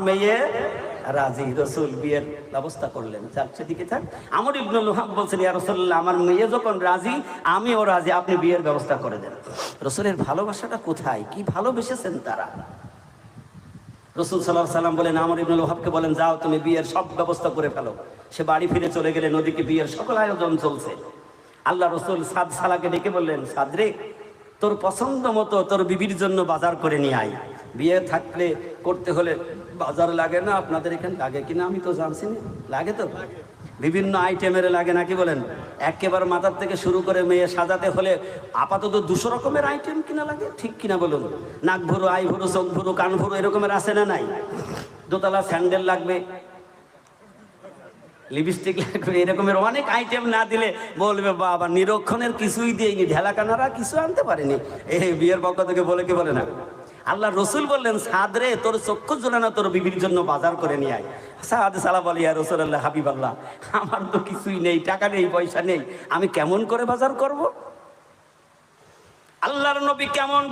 মেয়ে রাজি। রসুল বিয়ের ব্যবস্থা করলেন। যাক, সেদিকে থাক। আমর ইবনে লুহাব বলছেন, ইয়া রাসূলুল্লাহ, আমার মেয়ে যখন রাজি, আমিও রাজি, আপনি বিয়ের ব্যবস্থা করে দেন। রসুলের ভালোবাসাটা কোথায়, কি ভালোবেসেছেন তারা। রসুল সাল্লাল্লাহু আলাইহি সাল্লাম বলেন, আমর ইবনে লুহাবকে বলেন, যাও তুমি বিয়ের সব ব্যবস্থা করে ফেলো। সে বাড়ি ফিরে চলে গেলেন, ওদিকে বিয়ের সকল আয়োজন চলছে। আল্লাহ রসুল সাদ সালাকে ডেকে বললেন, সাদ রে, তোর পছন্দ মতো তোর বিবির জন্য বাজার করে নিয়ে আয়। বিয়ে থাকলে করতে হলে বাজার লাগে না? আপনাদের এখানে লাগে কিনা আমি তো জানছি না। লাগে তো, বিভিন্ন আইটেমের লাগে নাকি বলেন? একেবারে মাথার থেকে শুরু করে মেয়ে সাজাতে হলে আপাতত 200 রকমের আইটেম কিনা লাগে, ঠিক কিনা বলুন? নাক ভরো, আই ভরো, চোখ ভরো, কান ভরো, এরকমের আছে না নাই? দোতলা স্যান্ডেল লাগবে, লিপস্টিক লাগবে, এরকমের অনেক আইটেম না দিলে বলবে বাবা নিরক্ষণের কিছুই দিইনি, ঢেলাকানারা কিছু আনতে পারেনি। এই বিয়ের পক্ষ থেকে বলে কি বলে না? আল্লাহ রসুল বললেন, সাদ রে, তোর চক্ষু জ্বলানো তোর বিবির জন্য বাজার করে নিয়ে আয়। সাদ সালা বলি, ইয়া রাসূলুল্লাহ, হাবিবাল্লাহ, আমার তো কিছুই নেই, টাকা নেই, পয়সা নেই, আমি কেমন করে বাজার করব? আল্লাহর নবী কেমন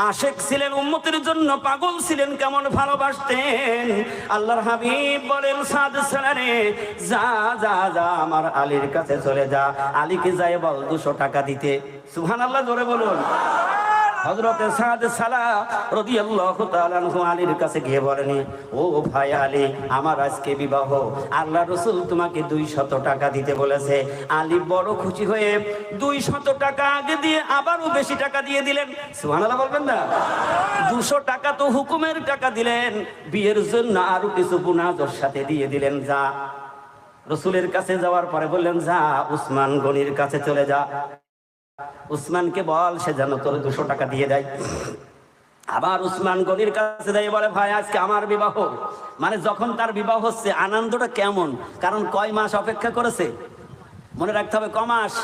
আশেক ছিলেন, উম্মতের জন্য পাগল ছিলেন, কেমন ভালোবাসতেন। আল্লাহর হাবিব বলেন, সাদ সালারে, যা যা যা, আমার আলীর কাছে চলে যা, আলীকে যায় বল 200 টাকা দিতে। সুবহানাল্লাহ, জোরে বলুন। হযরতে সাদ সালাহ রাদিয়াল্লাহু তাআলা আনহু আলীর কাছে গিয়ে বলেন, ও ভাই আলী, আমার আজকে বিবাহ, আল্লাহ রাসূল তোমাকে 200 টাকা দিতে বলেছে। আলী বড় খুশি হয়ে 200 টাকা আগে দিয়ে আবারও বেশি টাকা দিয়ে দিলেন। সুবহানাল্লাহ বলবেন না? 200 টাকা তো হুকুমের টাকা দিলেন, বিয়ের জন্য আরো কিছু বুনাজের সাথে দিয়ে দিলেন। যা, রাসূলের কাছে যাওয়ার পরে বললেন, যা উসমান গনির কাছে চলে যা, উসমানকে বল সে যেন তোর 200 টাকা দিয়ে দেয়। আবার উসমান গনির কাছে যাই বলে, ভাই আজকে আমার বিবাহ। মানে যখন তার বিবাহ হচ্ছে আনন্দটা কেমন, কারণ কয় মাস অপেক্ষা করেছে, মনে রাখতে হবে, ক মাস?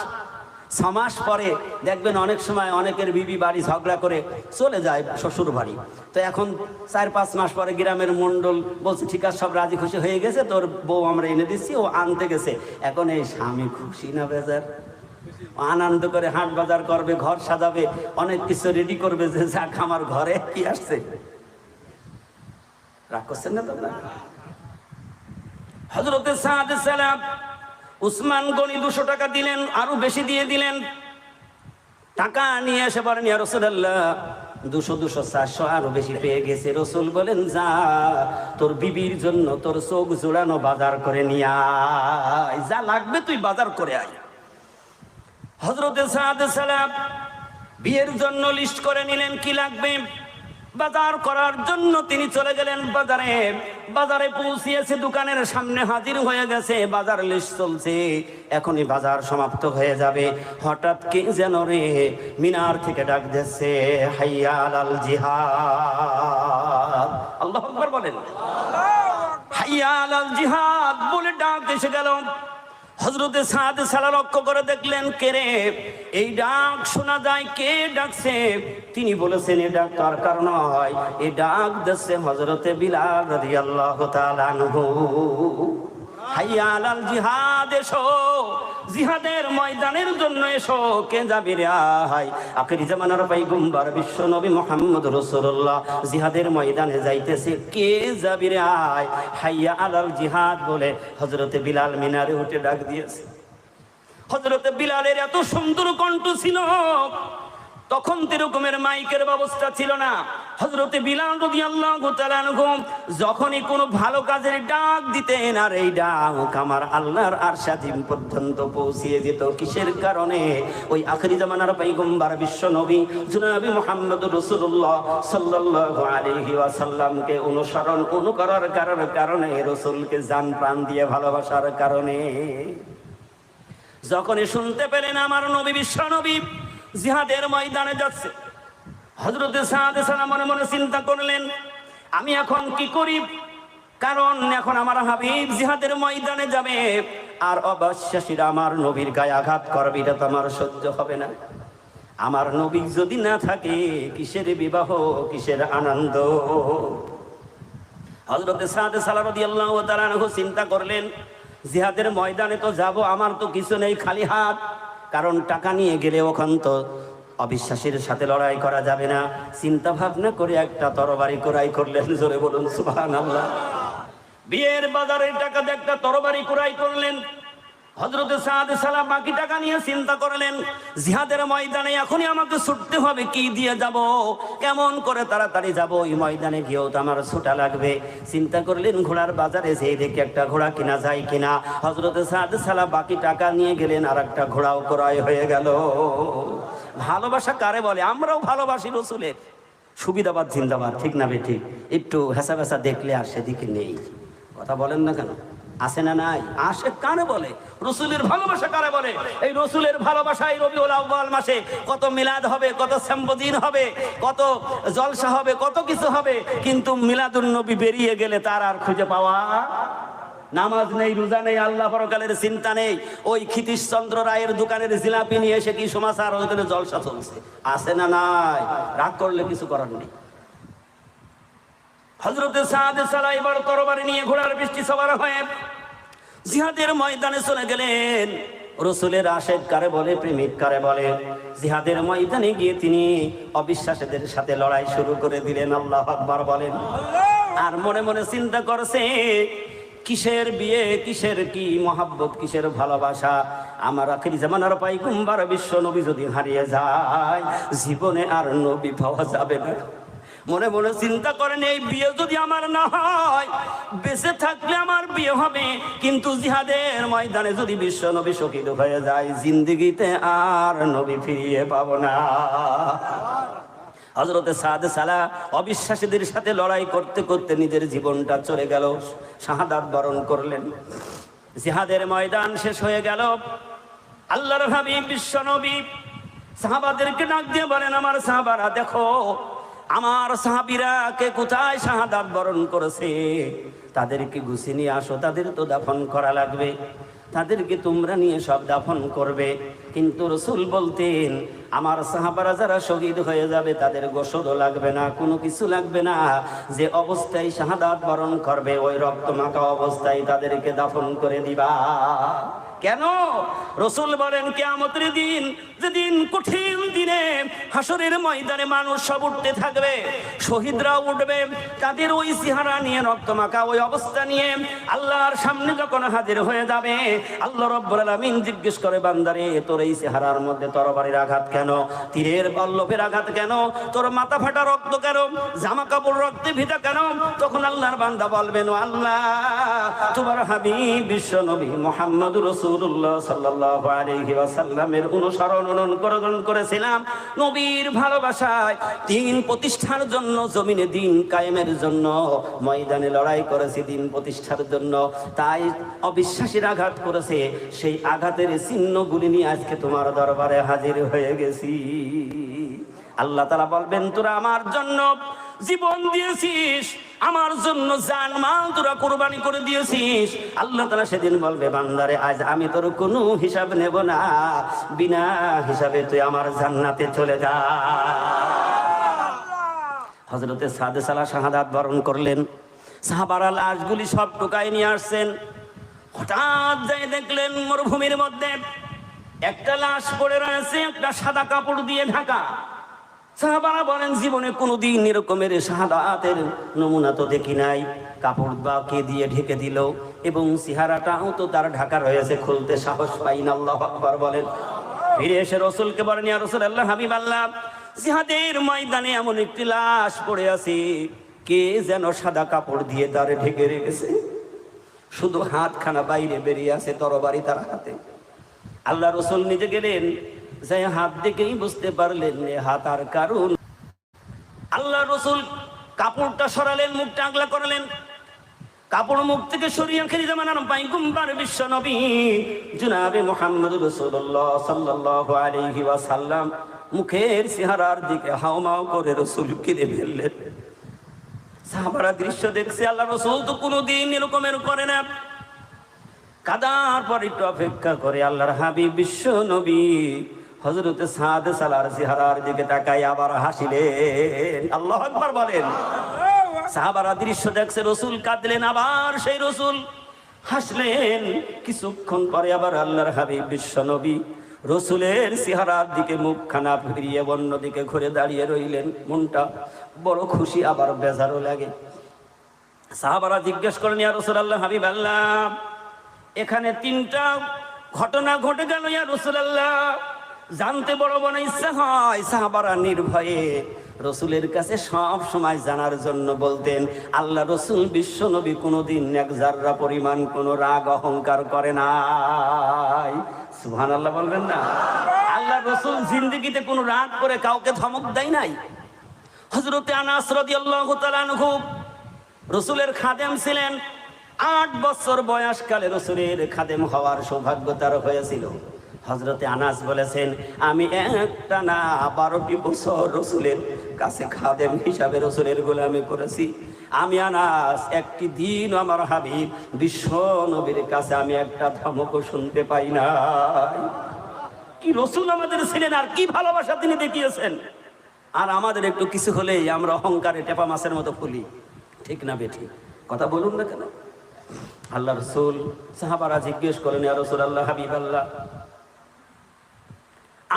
6 মাস পরে দেখবেন অনেক সময় অনেকের বিবি বাড়ি ঝগড়া করে চলে যায় শ্বশুর বাড়ি। তো এখন 4-5 মাস পরে গ্রামের মন্ডল বলছে, ঠিক আছে, সব রাজি খুশি হয়ে গেছে, তোর বউ আমরা এনে দিচ্ছি, ও আনতে গেছে। এখন এই স্বামী খুশি না বেজার? আনন্দ করে হাট বাজার করবে, ঘর সাজাবে, অনেক কিছু রেডি করবে, যে যাক আমার ঘরে কি আসছে। রাগ করছেন না তোমরা? হযরতে সাদ সালাম উসমান গনি 200 টাকা দিলেন, আরো বেশি দিয়ে দিলেন। টাকা নিয়ে এসে বলেন, ইয়া রাসূলুল্লাহ, 200 400 আরো বেশি পেয়ে গেছে। রসুল বলেন, যা তোর বিবির জন্য তোর চোখ জোড়ানো বাজার করে নিয়ে আয়, যা লাগবে তুই বাজার করে আয়। হযরতে সাদ সালাম বিয়ের জন্য লিস্ট করে নিলেন কি লাগবে। বাজার করার জন্য তিনি চলে গেলেন বাজারে। বাজারে পৌঁছিয়েছে, দোকানের সামনে হাজির হয়ে গেছে, বাজার লিস্ট চলছে, এখনই বাজার সমাপ্ত হয়ে যাবে। হঠাৎ কে যেন রে মিনার থেকে ডাক দিচ্ছে, হাইয়া আলাল জিহাদ। আল্লাহু আকবার বলেন। হাইয়া আলাল জিহাদ বলে ডাক এসে গেল। হযরতে সাদ সালাহ লক্ষ্য করে দেখলেন, কে রে, এই ডাক শোনা যায়, কে ডাকছে? তিনি বলেছেন, এই ডাক কার কারণ হয়? এই ডাক দিচ্ছে হযরতে বিলাল রাদিয়াল্লাহু তাআলা আনহু। হাইয়া আলাল জিহাদ, এসো, জিহাদের ময়দানের জন্য এসো। কে যাবে রে? আয়, আখিরি জামানার পয়গম্বর বিশ্ব নবী মুহাম্মদ রাসূলুল্লাহ জিহাদের ময়দানে যাইতেছে, কে যাবে রে? আয়, হাইয়া আলাল জিহাদ বলে হযরতে বিলাল মিনারে উঠে ডাক দিয়েছে। হযরতে বিলালের এত সুন্দর কণ্ঠ ছিল, তখন এরকমের মাইকের ব্যবস্থা ছিল না। হযরতে বিলাল রাদিয়াল্লাহু তাআলা আনহু যখনই কোনো ভালো কাজের ডাক দিতেন, আর এই ডাক আমার আল্লাহর আরশ আজিম পর্যন্ত পৌঁছিয়ে যেত। কিসের কারণে? ওই আখিরি জামানার পয়গম্বর বিশ্ব নবী জনাবে মুহাম্মদুর রাসূলুল্লাহ সাল্লাল্লাহু আলাইহি ওয়াসাল্লামকে অনুকরণের কারণে, রাসূলকে জান প্রাণ দিয়ে ভালোবাসার কারণে। যখনই শুনতে পেলেন আমার নবী বিশ্ব নবী জিহাদের ময়দানে যাচ্ছে, হযরতে সাদ সালাম মনে মনে চিন্তা করলেন, আমি এখন কি করি? কারণ এখন আমার হাবিব জিহাদের ময়দানে যাবে, আর অবিশ্বাসীরা আমার নবীর গায়ে আঘাত করবে, এটা তো আমার সহ্য হবে না। আমার নবী যদি না থাকে, কিসের বিবাহ, কিসের আনন্দ? হযরতে সাদ সালাম রাদিয়াল্লাহু তাআলা আনহু চিন্তা করলেন, জিহাদের ময়দানে তো যাব, আমার তো কিছু নেই, খালি হাত। কারণ টাকা নিয়ে গেলে ওখান তো অবিশ্বাসীর সাথে লড়াই করা যাবে না। চিন্তা ভাবনা করে একটা তরবারি ক্রয় করলেন। জোরে বলুন সুবহানাল্লাহ। বিয়ের বাজারের টাকা দিয়ে একটা তরবারি ক্রয় করলেন। হযরতে সাদ সালাম বাকি টাকা নিয়ে চিন্তা করলেন, জিহাদের ময়দানে এখনই আমাকে ছুটতে হবে, কি দিয়ে যাব, কেমন করে তাড়াতাড়ি যাব, ওই ময়দানে গিয়েও তো আমার ছুটা লাগবে। চিন্তা করলেন ঘোড়ার বাজারে যেয়ে দেখে একটা ঘোড়া কিনা যায় কিনা। হযরতে সাদ সালাম বাকি টাকা নিয়ে গেলেন, আর একটা ঘোড়াও ক্রয় হয়ে গেল। ভালোবাসা কারে বলে? আমরাও ভালোবাসি রাসূলের। সুবিধাবাদ জিন্দাবাদ, ঠিক না বেঠিক? একটু হেসা ভেসা দেখলে আর সেদিকে নেই। কথা বলেন না কেন? আছে না নাই? আসে কারে বলে? রাসূলের ভালোবাসা কারে বলে? এই রাসূলের ভালোবাসায় রবিউল আউয়াল মাসে কত মিলাদ হবে, কত সাম্বদিন হবে, কত জলসা হবে, কত কিছু হবে, কিন্তু মিলাদুন নবী বেরিয়ে গেলে তার আর খুঁজে পাওয়া। নামাজ নেই, রোজা নেই, আল্লাহ পরকালের চিন্তা নেই। ওই ক্ষিতীশচন্দ্র রায়ের দোকানের জিলাপি নিয়ে এসে কি সমাচার, ওখানে জলসা চলছে। আছে না নাই? রাগ করলে কিছু করার নেই। হযরতে সাদ সালাম এবার তরবারি নিয়ে ঘোড়ার বৃষ্টি সবার হয়ে জিহাদের ময়দানে চলে গেলেন। রাসূলের আশেক কারে বলে, প্রেমিক কারে বলে? জিহাদের ময়দানে গিয়ে তিনি অবিশ্বাসীদের সাথে লড়াই শুরু করে দিলেন। আল্লাহু আকবার বলেন। আর মনে মনে চিন্তা করছে, কিসের বিয়ে, কিসের কি মহাব্বত, কিসের ভালোবাসা। আমার আখিরি জামানার পয়গম্বর বিশ্ব নবী যদি হারিয়ে যায়, জীবনে আর নবী পাওয়া যাবে না। মনে মনে চিন্তা করেন, এই বিয়ে যদি আমার না হয়, বেঁচে থাকলে আমার বিয়ে হবে, কিন্তু জিহাদের ময়দানে যদি বিশ্ব নবী শহীদ হয়ে যায়, জিন্দেগিতে আর নবী ফিরিয়ে পাবো না। হযরতে সাদ সালাম অবিশ্বাসীদের সাথে লড়াই করতে করতে নিজের জীবনটা চলে গেল, শাহাদাত বরণ করলেন। জিহাদের ময়দান শেষ হয়ে গেল। আল্লাহর হাবিব বিশ্ব নবী সাহাবাদেরকে ডাক দিয়ে বলেন, আমার সাহাবারা দেখো, আমার সাহাবীরা কে কোথায় শাহাদাত বরণ করেছে, তাদেরকে গুছিয়ে নিয়ে আসো, তাদের তো দাফন করা লাগবে, তাদেরকে তোমরা নিয়ে সব দাফন করবে। কিন্তু রাসূল বলতেন, আমার সাহাবারা যারা শহীদ হয়ে যাবে তাদের গোসলও লাগবে না, কোনো কিছু লাগবে না, যে অবস্থায় শাহাদাত বরণ করবে ওই রক্তমাখা অবস্থায় তাদেরকে দাফন করে দিবা। কেন? রাসূল বলেন, কিয়ামতের দিন, যেদিন কঠিন দিনে হাসরের ময়দানে মানুষ সব উঠতে থাকবে, শহীদরাও উঠবে, তাদের ওই চেহারা নিয়ে রক্তমাখা ওই অবস্থা নিয়ে আল্লাহর সামনে যখন হাজির হয়ে যাবে, আল্লাহ রাব্বুল আলামিন জিজ্ঞেস করে, বান্দারে তোর এই চেহারার মধ্যে তরবারির আঘাত কেন, তীরের বল্লভের আঘাত কেন, তোর মাথা ফাটা রক্ত কেন, জামা কাপড় রক্তে ভিজা কেন? তখন আল্লাহর বান্দা বলবেন, আল্লাহ তোমার হাবিব বিশ্ব নবী মুহাম্মদুর রাসূলুল্লাহ সাল্লাল্লাহু আলাইহি ওয়াসাল্লামের অনুসরণ করেছিলাম, নবীর ভালোবাসায় দিন প্রতিষ্ঠার জন্য, জমিনে দিন কায়েমের জন্য ময়দানে লড়াই করেছি দিন প্রতিষ্ঠার জন্য, তাই অবিশ্বাসীর আঘাত করেছে, সেই আঘাতের চিহ্নগুলি নিয়ে আজকে তোমার দরবারে হাজির হয়ে গেছি। আল্লাহ তাআলা বলবেন, তোরা আমার জন্য জীবন দিয়েছিস, আমার জন্য জান মাল তোরা কুরবানি করে দিয়েছিস। আল্লাহ তাআলা সেদিন বলবে, বান্দারে আজ আমি তোর কোনো হিসাব নেব না, বিনা হিসাবে তুই আমার জান্নাতে চলে যা। হযরতে সাদ সালাম শাহাদাত বরণ করলেন। সাহাবারা লাশগুলি সব টুকাই নিয়ে আসছেন। হঠাৎ যাই দেখলেন মরুভূমির মধ্যে একটা লাশ পড়ে রয়েছে, একটা সাদা কাপড় দিয়ে ঢাকা। সাহাবারা বলেন, জীবনে কোনোদিন এরকমের শাহাদাতের নমুনা তো দেখি নাই। কাপড় বা কে দিয়ে ঢেকে দিল, এবং চেহারাটাও তো তার ঢাকা রয়েছে, খুলতে সাহস পাই না। আল্লাহু আকবার বলেন। ফিরে এসে রাসূলকে বলেন, ইয়া রাসূলুল্লাহ, হাবিব আল্লাহ, জিহাদের ময়দানে এমন একটি লাশ পড়ে আছে, কে যেন সাদা কাপড় দিয়ে তারে ঢেকে রেখেছে, শুধু হাতখানা বাইরে বেরিয়ে আছে, তরবারি তার হাতে। আল্লাহ রসুল নিজে গেলেন, যে হাত দেখেই বুঝতে পারলেন এ হাত আর কারণ। আল্লাহ রসুল কাপড়টা সরালেন, মুখটা আগলা করলেন, কাপড় মুখ থেকে সরিয়ে আখিরি জামানার পয়গম্বর বিশ্ব নবী জনাবে মুহাম্মদ রাসূলুল্লাহ সাল্লাল্লাহু আলাইহি ওয়াসাল্লাম মুখের চেহারার দিকে হাওমাও করে রসুল কিনে ফেললেন। সাহাবারা দৃশ্য দেখছে, আল্লাহ রসুল তো কোনোদিন এরকমের করে না। কাদার পর একটু অপেক্ষা করে আল্লাহর হাবিব বিশ্ব নবী হযরতে সাদ সালার চেহারার দিকে তাকাই আবার হাসিলেন। আল্লাহু আকবার বলেন। সাহাবারা দৃশ্য দেখছে, রসুল কাঁদলেন, আবার সেই রসুল হাসলেন। কিছুক্ষণ পরে আবার আল্লাহর হাবিব বিশ্ব নবী রসুলের চেহারার দিকে মুখখানা ফিরিয়ে অন্যদিকে ঘুরে দাঁড়িয়ে রইলেন। মনটা বড় খুশি, আবার বেজারও লাগে। সাহাবারা জিজ্ঞেস করেন, ইয়া রাসূলুল্লাহ, হাবিব আল্লাহ, এখানে তিনটা ঘটনা ঘটে গেল ইয়া রাসূলুল্লাহ, জানতে বড় বড় ইচ্ছা হয়। সাহাবারা নির্ভয়ে রসুলের কাছে সব সময় জানার জন্য বলতেন। আল্লাহ রসুল বিশ্ব নবী কোনোদিন এক জাররা পরিমাণ কোনো রাগ অহংকার করে নাই। সুবহানাল্লাহ বলবেন না? আল্লাহ রসুল জিন্দেগিতে কোনো রাগ করে কাউকে ধমক দেয় নাই। হযরতে আনাস রাদিয়াল্লাহু তাআলা আনহু রসুলের খাদেম ছিলেন। 8 বছর বয়সকালে রসুলের খাদেম হওয়ার সৌভাগ্য তার হয়েছিল। হযরতে আনাস বলেছেন, আমি একটা না 12টি বছর রসুলের কাছে খাদেম হিসাবে রসুলের গোলামি করেছি। আমি আনাস একটি দিন আমার হাবিব বিশ্ব নবীর কাছে আমি একটা ধমকও শুনতে পাই নাই। কি রসুল আমাদের ছিলেন, আর কি ভালোবাসা তিনি দেখিয়েছেন। আর আমাদের একটু কিছু হলেই আমরা অহংকারে টেপা মাছের মতো ফুলি। ঠিক না বেঠিক? কথা বলুন না কেন? আল্লাহ রসুল, সাহাবারা জিজ্ঞেস করেন, ইয়া রাসূলুল্লাহ, হাবিব আল্লাহ,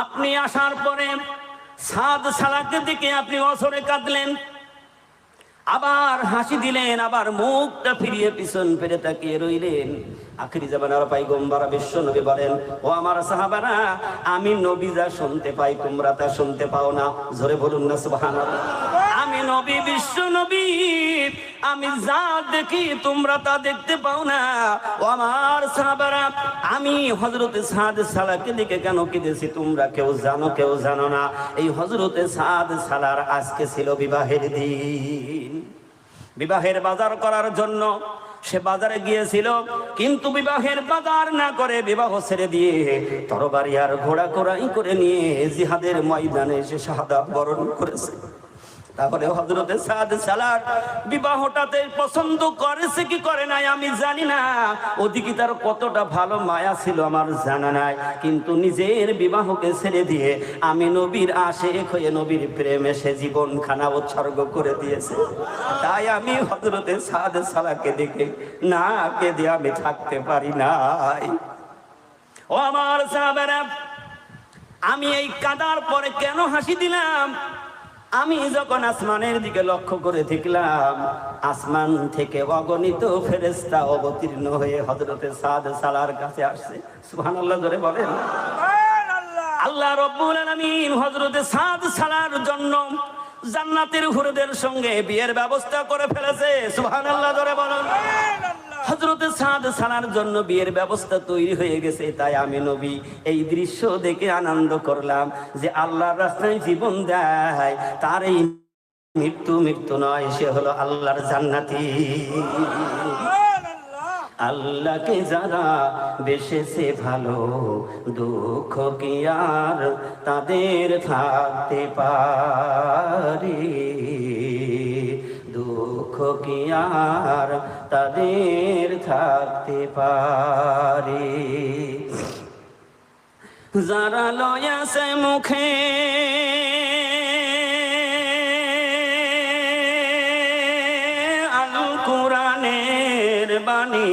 আপনি আসার পরে সাদ সালাকে দিকে আপনি অসরে কাঁদলেন, আবার হাসি দিলেন, আবার মুখটা ফিরিয়ে পিছন ফিরে তাকিয়ে রইলেন। আখিরি জামানার পয়গম্বর বিশ্ব নবী বলেন, ও আমার সাহাবারা, আমি নবী যা শুনতে পাই তোমরা তা শুনতে পাও না। জোরে বলুন না সুবহানাল্লাহ। আমি নবী বিশ্ব নবী, আমি যা দেখি তোমরা তা দেখতে পাও না। ও আমার সাহাবারা, আমি হযরতে সাদ সালাকে দিকে কেন কেঁদেছি তোমরা কেউ জানো, কেউ জানো না। এই হযরতে সাদ সালার আজকে ছিল বিবাহের দিন। বিবাহের বাজার করার জন্য সে বাজারে গিয়েছিল, কিন্তু বিবাহের বাজার না করে বিবাহ ছেড়ে দিয়ে তরবারি আর ঘোড়া কোরাই করে নিয়ে জিহাদের ময়দানে সে শাহাদাত বরণ করেছে। তাহলে হযরতে সাদ সালার বিবাহটাতে পছন্দ করেছে কি করে নাই আমি জানি না, ওদিকে তার কতটা ভালো মায়া ছিল আমার জানা নাই, কিন্তু নিজের বিবাহকে ছেড়ে দিয়ে আমি নবীর আশিক হয়ে নবীর প্রেমে সে জীবন খানা উৎসর্গ করে দিয়েছে। তাই আমি হযরতে সাদ সালাকে দেখে না কেঁদে আমি থাকতে পারি নাই। ও আমার সাহাবারা, আমি এই কাদার পরে কেন হাসি দিলাম? আমি যখন আসমানের দিকে লক্ষ্য করে দেখলাম, আসমান থেকে অগণিত ফেরেশতা অবতীর্ণ হয়ে হযরতে সাদ সালার কাছে আসছে। সুবহানাল্লাহ জোরে বলেন। আল্লাহ রাব্বুল আলামিন হযরতে সাদ সালার জন্য জান্নাতের হুরদের সঙ্গে বিয়ের ব্যবস্থা করে ফেলেছে। সুবহানাল্লাহ জোরে বলেন। হযরতে সাদ সালার জন্য বিয়ের ব্যবস্থা তৈরি হয়ে গেছে। তাই আমি নবী এই দৃশ্য দেখে আনন্দ করলাম যে আল্লাহর রাস্তায় জীবন দেয় তার এই মৃত্যু নয়, সে হলো আল্লাহর জান্নাতি। আল্লাহকে যারা বেসেছে ভালো, দুঃখ কি আর তাদের থাকতে পারে, দুঃখ কি আর তাদের থাকতে পারে। যারা লয়াছে মুখে আল কোরআনের বাণী,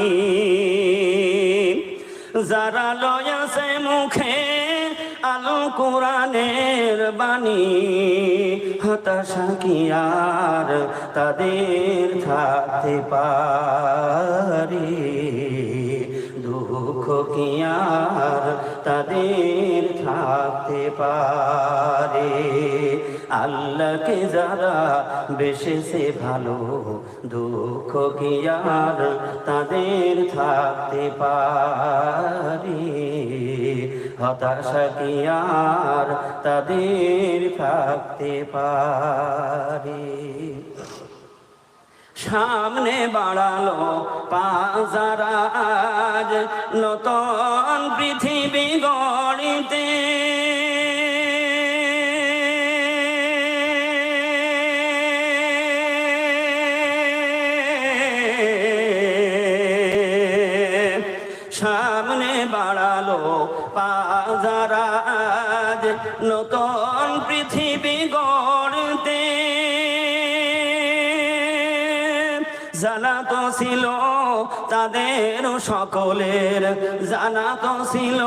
যারা লয়াছে মুখে আল কোরআনের বাণী, হতাশা কি আর তাদের থাকতে পারে, দুঃখ কি আর তাদের থাকতে পারে। আল্লাহকে যারা বেসেছে ভালো, দুঃখ কি আর তাদের থাকতে পারে, হতাশা কি আর তাদের থাকতে পারে। সামনে বাড়ালো পাজারা আজ নতুন পৃথিবী গড়িতে, সামনে বাড়ালো পাজারা আজ নতুন পৃথিবী গড়তে, জানা তো ছিল তাদের সকলের, জানা তো ছিল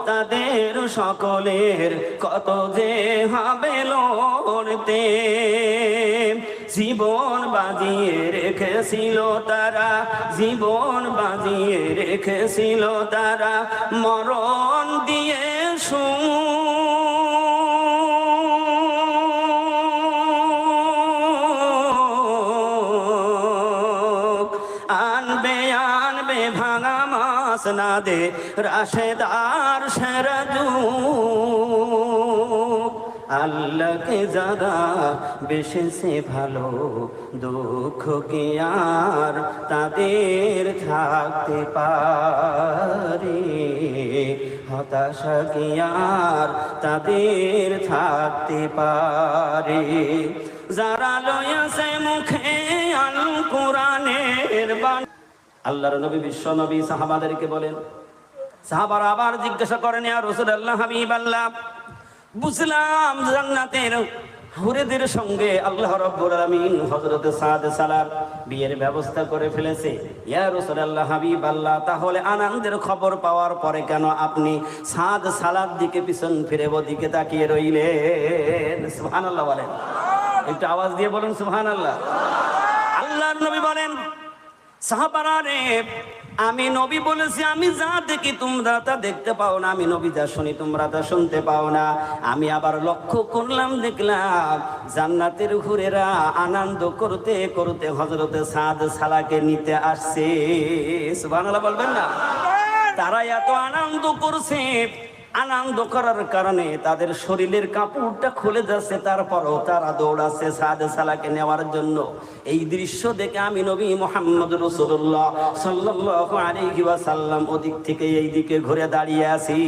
তাদের সকলের, কত যে হবে লড়তে, জীবন বাজিয়ে রেখেছিল তারা, জীবন বাজিয়ে রেখেছিল তারা, মরণ দিয়ে আনবে আনবে ভাঙা মাস না দে রাশেদার সেরাজু। আল্লাহকে যারা বেসেছে ভালো, দুঃখ কি আর তাদের থাকতে পারে, হতাশা কি আর তাদের থাকতে পারে। যারা লয়েছে মুখে আল কোরআনের বাণী। আল্লাহর নবী বিশ্ব নবী সাহাবাদেরকে বলেন, সাহাবারা আবার জিজ্ঞাসা করেন, ইয়া রাসূলুল্লাহ হাবিবাল্লাহ, বুঝলাম জান্নাতের হুরেদের সঙ্গে আল্লাহ রাব্বুল আলামিন হযরত সাদ সালার বিয়ের ব্যবস্থা করে ফেলেছে। ইয়া রাসূলুল্লাহ হাবিবাল্লাহ, তাহলে আনন্দের খবর পাওয়ার পরে কেন আপনি সাদ সালার দিকে পিছন ফিরে ওদিকে তাকিয়ে রইলেন? সুবহানাল্লাহ বলেন, একটু আওয়াজ দিয়ে বলুন সুবহানাল্লাহ। আল্লাহর নবী বলেন, সাহাবারা রে, আমি নবী বলেছি, আমি যা দেখি তোমরা তা দেখতে পাও না, আমি নবী যা শুনি তোমরা তা শুনতে পাও না। আমি আবার লক্ষ্য করলাম, দেখলাম জান্নাতের হুরেরা আনন্দ করতে করতে হযরতে সাদ সালাকে নিতে আসছে। সুবহানাল্লাহ বলবেন না? তারা এত আনন্দ করছে, আনন্দ করার কারণে তাদের শরীরের কাপড়টা খুলে যাচ্ছে, তারপরও তারা দৌড়াচ্ছে সাদ সালাকে নেওয়ার জন্য। এই দৃশ্য দেখে আমি নবী মুহাম্মদ রাসূলুল্লাহ সাল্লাল্লাহু আলাইহি ওয়াসাল্লাম ওদিক থেকে এই দিকে ঘুরে দাঁড়িয়ে আছি।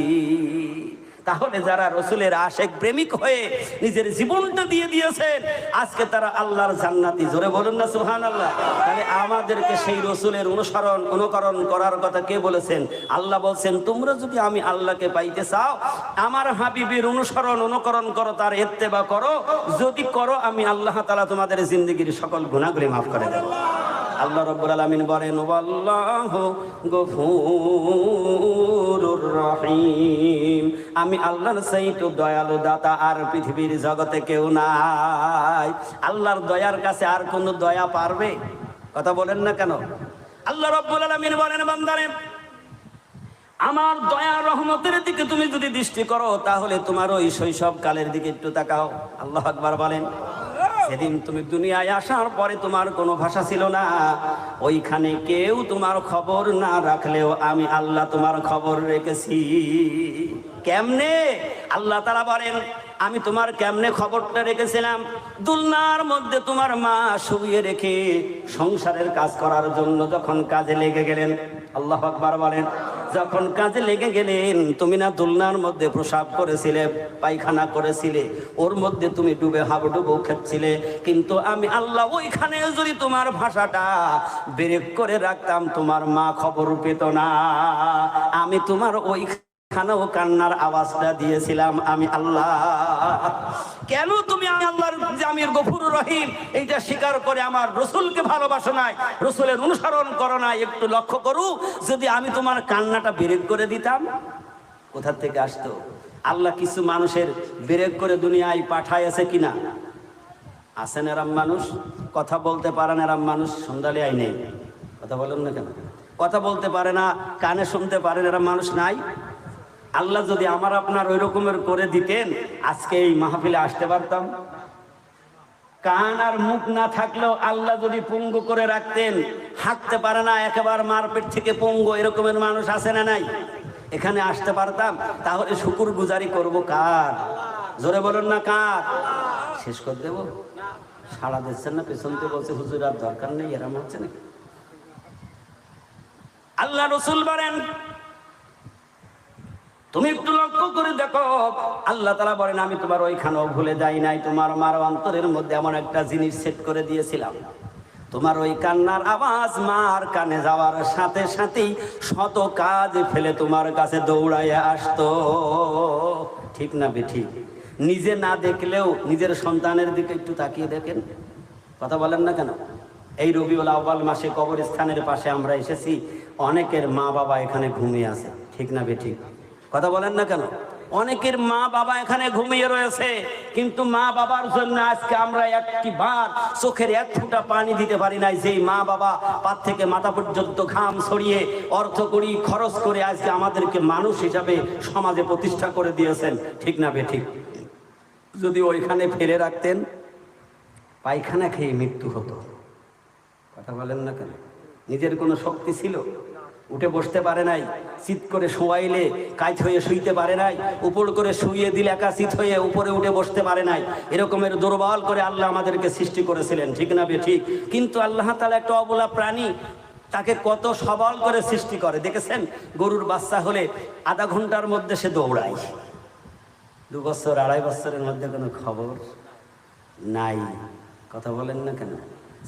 তাহলে যারা রসুলের আশেক প্রেমিক হয়ে নিজের জীবনটা দিয়ে দিয়েছেন, আজকে তারা আল্লাহর জান্নাতি। জোরে বলুন না সুবহানাল্লাহ। তাহলে আমাদেরকে সেই রসুলের অনুকরণ করার কথা কে বলেছেন? আল্লাহ বলছেন, তোমরা যদি আমি আল্লাহকে পাইতে চাও, আমার হাবিবের অনুকরণ করো, তার ইত্তেবা করো। যদি করো, আমি আল্লাহ তাআলা তোমাদের জিন্দেগীর সকল গুনাহগুলি মাফ করে দেব। আল্লাহ রাব্বুল আলামিন বলেন, ওয়াল্লাহু গফুরুর রহিম, আমি আল্লাহর চাইতে দয়ালু দাতা আর পৃথিবীর জগতে কেউ নাই। আল্লাহর দয়ার কাছে আর কোন দয়া পারবে? কথা বলেন না কেন? আল্লাহ রাব্বুল আলামিন বলেন, বান্দারে, আমার দয়া রহমতের দিকে তুমি যদি দৃষ্টি করো, তাহলে তোমার ওই শৈশব কালের দিকে একটু তাকাও। আল্লাহু আকবার বলেন। সেদিন তুমি দুনিয়ায় আসার পরে তোমার কোনো ভাষা ছিল না, ওইখানে কেউ তোমার খবর না রাখলেও আমি আল্লাহ তোমার খবর রেখেছি। কেমনে? আল্লাহ তাআলা বলেন, আমি তোমার কেমনে খবরটা রেখেছিলাম? দুলনার মধ্যে তোমার মা শুইয়ে রেখে সংসারের কাজ করার জন্য যখন কাজে লেগে গেলেন, আল্লাহু আকবার বলেন, যখন কাজে লেগে গেলেন, তুমি না দুলনার মধ্যে প্রসাব করেছিলে, পায়খানা করেছিলে, ওর মধ্যে তুমি ডুবে হাবুডুবু খেপছিলে, কিন্তু আমি আল্লাহ ওইখানে যদি তোমার ভাষাটা ব্রেক করে রাখতাম, তোমার মা খবর পেত না। আমি তোমার ওই খানাও কান্নার আওয়াজটা দিয়েছিলাম আমি আল্লাহ। কেন তুমি আমি আল্লাহর জামির গফুর রহিম এইটা স্বীকার করে আমার রসুলকে ভালোবাসো নাই, রসুলের অনুসরণ করো না? একটু লক্ষ্য করু, যদি আমি তোমার কান্নাটা ব্রেক করে দিতাম, কোথা থেকে আসতো? আল্লাহ কিছু মানুষের ব্রেক করে দুনিয়ায় পাঠাইছে কিনা? আছেন এরম মানুষ, কথা বলতে পারেন এরম মানুষ, সন্ধ্যালিয়ায় নেই। কথা বলেন না কেন? কথা বলতে পারে না, কানে শুনতে পারেন এরম মানুষ নাই? আল্লাহ যদি আমার আপনার ওই রকমের করে দিতেন, আজকে এই মাহফিলে আসতে পারতাম? কান আর মুখ না থাকলেও আল্লাহ যদি পঙ্গু করে রাখতেন, হাঁটতে পারে না, একেবারে মারপেট থেকে পঙ্গু, এরকমের মানুষ আছে না নাই? এখানে আসতে পারতাম? তাহলে শুকুর গুজারি করবো কার? জোরে বলুন না কার? শেষ করে দেবো? সাড়া দিচ্ছেন না, পেছন থেকে বলছে হুজুর আর দরকার নেই, এরম হচ্ছে নাকি? আল্লাহ রসুল বলেন, তুমি একটু লক্ষ্য করে দেখো, আল্লাহ তাআলা বলেন আমি তোমার ওইখানেও ভুলে যাই নাই, তোমার মার অন্তরের মধ্যে এমন একটা জিনিস সেট করে দিয়েছিলাম, তোমার ওই কান্নার আওয়াজ মার কানে যাওয়ার সাথে সাথেই শত কাজ ফেলে তোমার কাছে দৌড়াইয়া আসতো। ঠিক না বেঠিক? নিজে না দেখলেও নিজের সন্তানের দিকে একটু তাকিয়ে দেখেন। কথা বলেন না কেন? এই রবিউল আউয়াল মাসে কবরস্থানের পাশে আমরা এসেছি, অনেকের মা বাবা এখানে ঘুমিয়ে আছে। ঠিক না বেঠিক? কথা বলেন না কেন? অনেকের মা বাবা এখানে ঘুমিয়ে রয়েছে, কিন্তু মা বাবার জন্য আজকে আমরা একটিবার চোখের এক ফোঁটা পানি দিতে পারি নাই। যেই মা বাবা পাত থেকে মাথা পর্যন্ত ঘাম ছড়িয়ে অর্থ করি খরচ করে আজকে আমাদেরকে মানুষ হিসাবে সমাজে প্রতিষ্ঠা করে দিয়েছেন। ঠিক না বেঠিক? যদি ওইখানে ফেলে রাখতেন, পায়খানা খেয়ে মৃত্যু হতো। কথা বলেন না কেন? নিজের কোনো শক্তি ছিল? উঠে বসতে পারে নাই, চিৎ করে শোয়াইলে কাজ হয়ে শুইতে পারে নাই, উপর করে শুইয়ে দিলে একা চিৎ হয়ে উপরে উঠে বসতে পারে নাই। এরকমের দুর্বল করে আল্লাহ আমাদেরকে সৃষ্টি করেছিলেন। ঠিক না বেঠিক? কিন্তু আল্লাহ তাআলা একটা অবলা প্রাণী, তাকে কত সবল করে সৃষ্টি করে দেখেছেন? গরুর বাচ্চা হলে আধা ঘন্টার মধ্যে সে দৌড়ায়, 2 বছর 2.5 বছরের মধ্যে কোনো খবর নাই। কথা বলেন না কেন?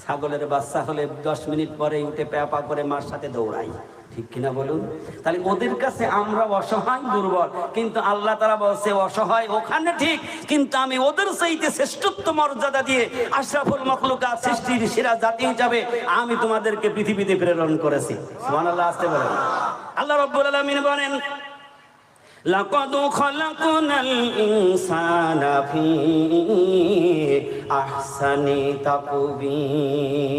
ছাগলের বাচ্চা হলে 10 মিনিট পরে উঠে প্যাপা করে মার সাথে দৌড়াই। ঠিক কিনা বলুন? তাহলে ওদের কাছে আমরা অসহায়, দুর্বল, কিন্তু আল্লাহ তাআলা বলছে অসহায় ওখানে ঠিক, কিন্তু আমি ওদের চাইতে শ্রেষ্ঠত্ব মর্যাদা দিয়ে আশরাফুল মাখলুকাত, সৃষ্টির সেরা জাতি হিসাবে আমি তোমাদেরকে পৃথিবীতে প্রেরণ করেছি। সুবহানাল্লাহ, আসতে বলেন। আল্লাহ রাব্বুল আলামিন বলেন, লাকাদ খালাকনাল ইনসানা ফি আহসানি তাকবীম।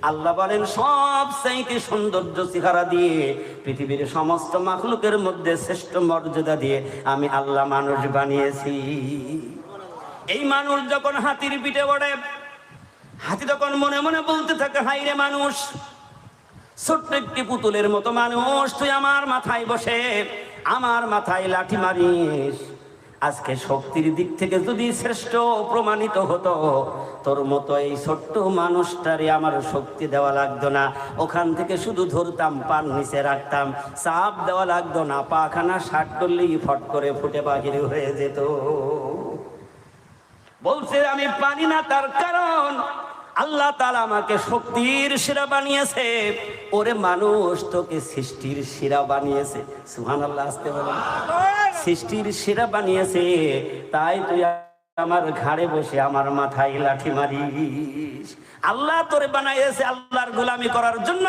আল্লাহ বলেন সব চাইতে সৌন্দর্য চেহারা দিয়ে, পৃথিবীর সমস্ত মাখলুকের মধ্যে শ্রেষ্ঠ মর্যাদা দিয়ে আমি আল্লাহ মানুষ বানিয়েছি। এই মানুষ যখন হাতির পিঠে ওঠে, হাতি তখন মনে মনে বলতে থাকে, হাই রে মানুষ, ছোট্ট একটি পুতুলের মতো মানুষ, তুই আমার মাথায় বসে আমার মাথায় লাঠি মারিস। আজকে শক্তির দিক থেকে যদি শ্রেষ্ঠ প্রমাণিত হতো, তোর মতো এই ছোট্ট মানুষটারে আমার শক্তি দেওয়া লাগতো না, ওখান থেকে শুধু ধরতাম, পান নিচে রাখতাম, চাপ দেওয়া লাগতো না, পাখানা শার্ট করলেই ফট করে ফুটে বাহির হয়ে যেত। বলছে আমি পানি না, তার কারণ আল্লাহ তাআলা আমাকে শক্তির শিরা বানিয়েছে। ওরে মানুষ, তোকে সৃষ্টির শিরা বানিয়েছে। সুবহানাল্লাহ, আসতে বলেন। সৃষ্টির শিরা বানিয়েছে, তাই তুই আমার ঘাড়ে বসে আমার মাথায় লাঠি মারিস। আল্লাহ তোরে বানাইয়েছে আল্লাহর গোলামি করার জন্য,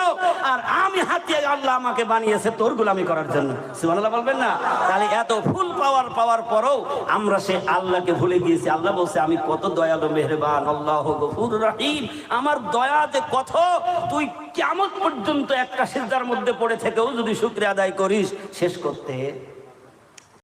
আর আমি হাতিয়া আল্লাহ আমাকে বানিয়েছে তোর গোলামি করার জন্য। সুবহানাল্লাহ বলবেন না? তাহলে এত ফুল পাওয়ার পরেও আমরা সে আল্লাহকে ভুলে গিয়েছি। আল্লাহ বলছে আমি কত দয়ালু মেহেরবান, আল্লাহু গফুরুর রহিম, আমার দয়া যে কত, তুই কিয়ামত পর্যন্ত একটা সিজদার মধ্যে পড়ে থেকেও যদি শুকরিয়া আদায় করিস শেষ করতে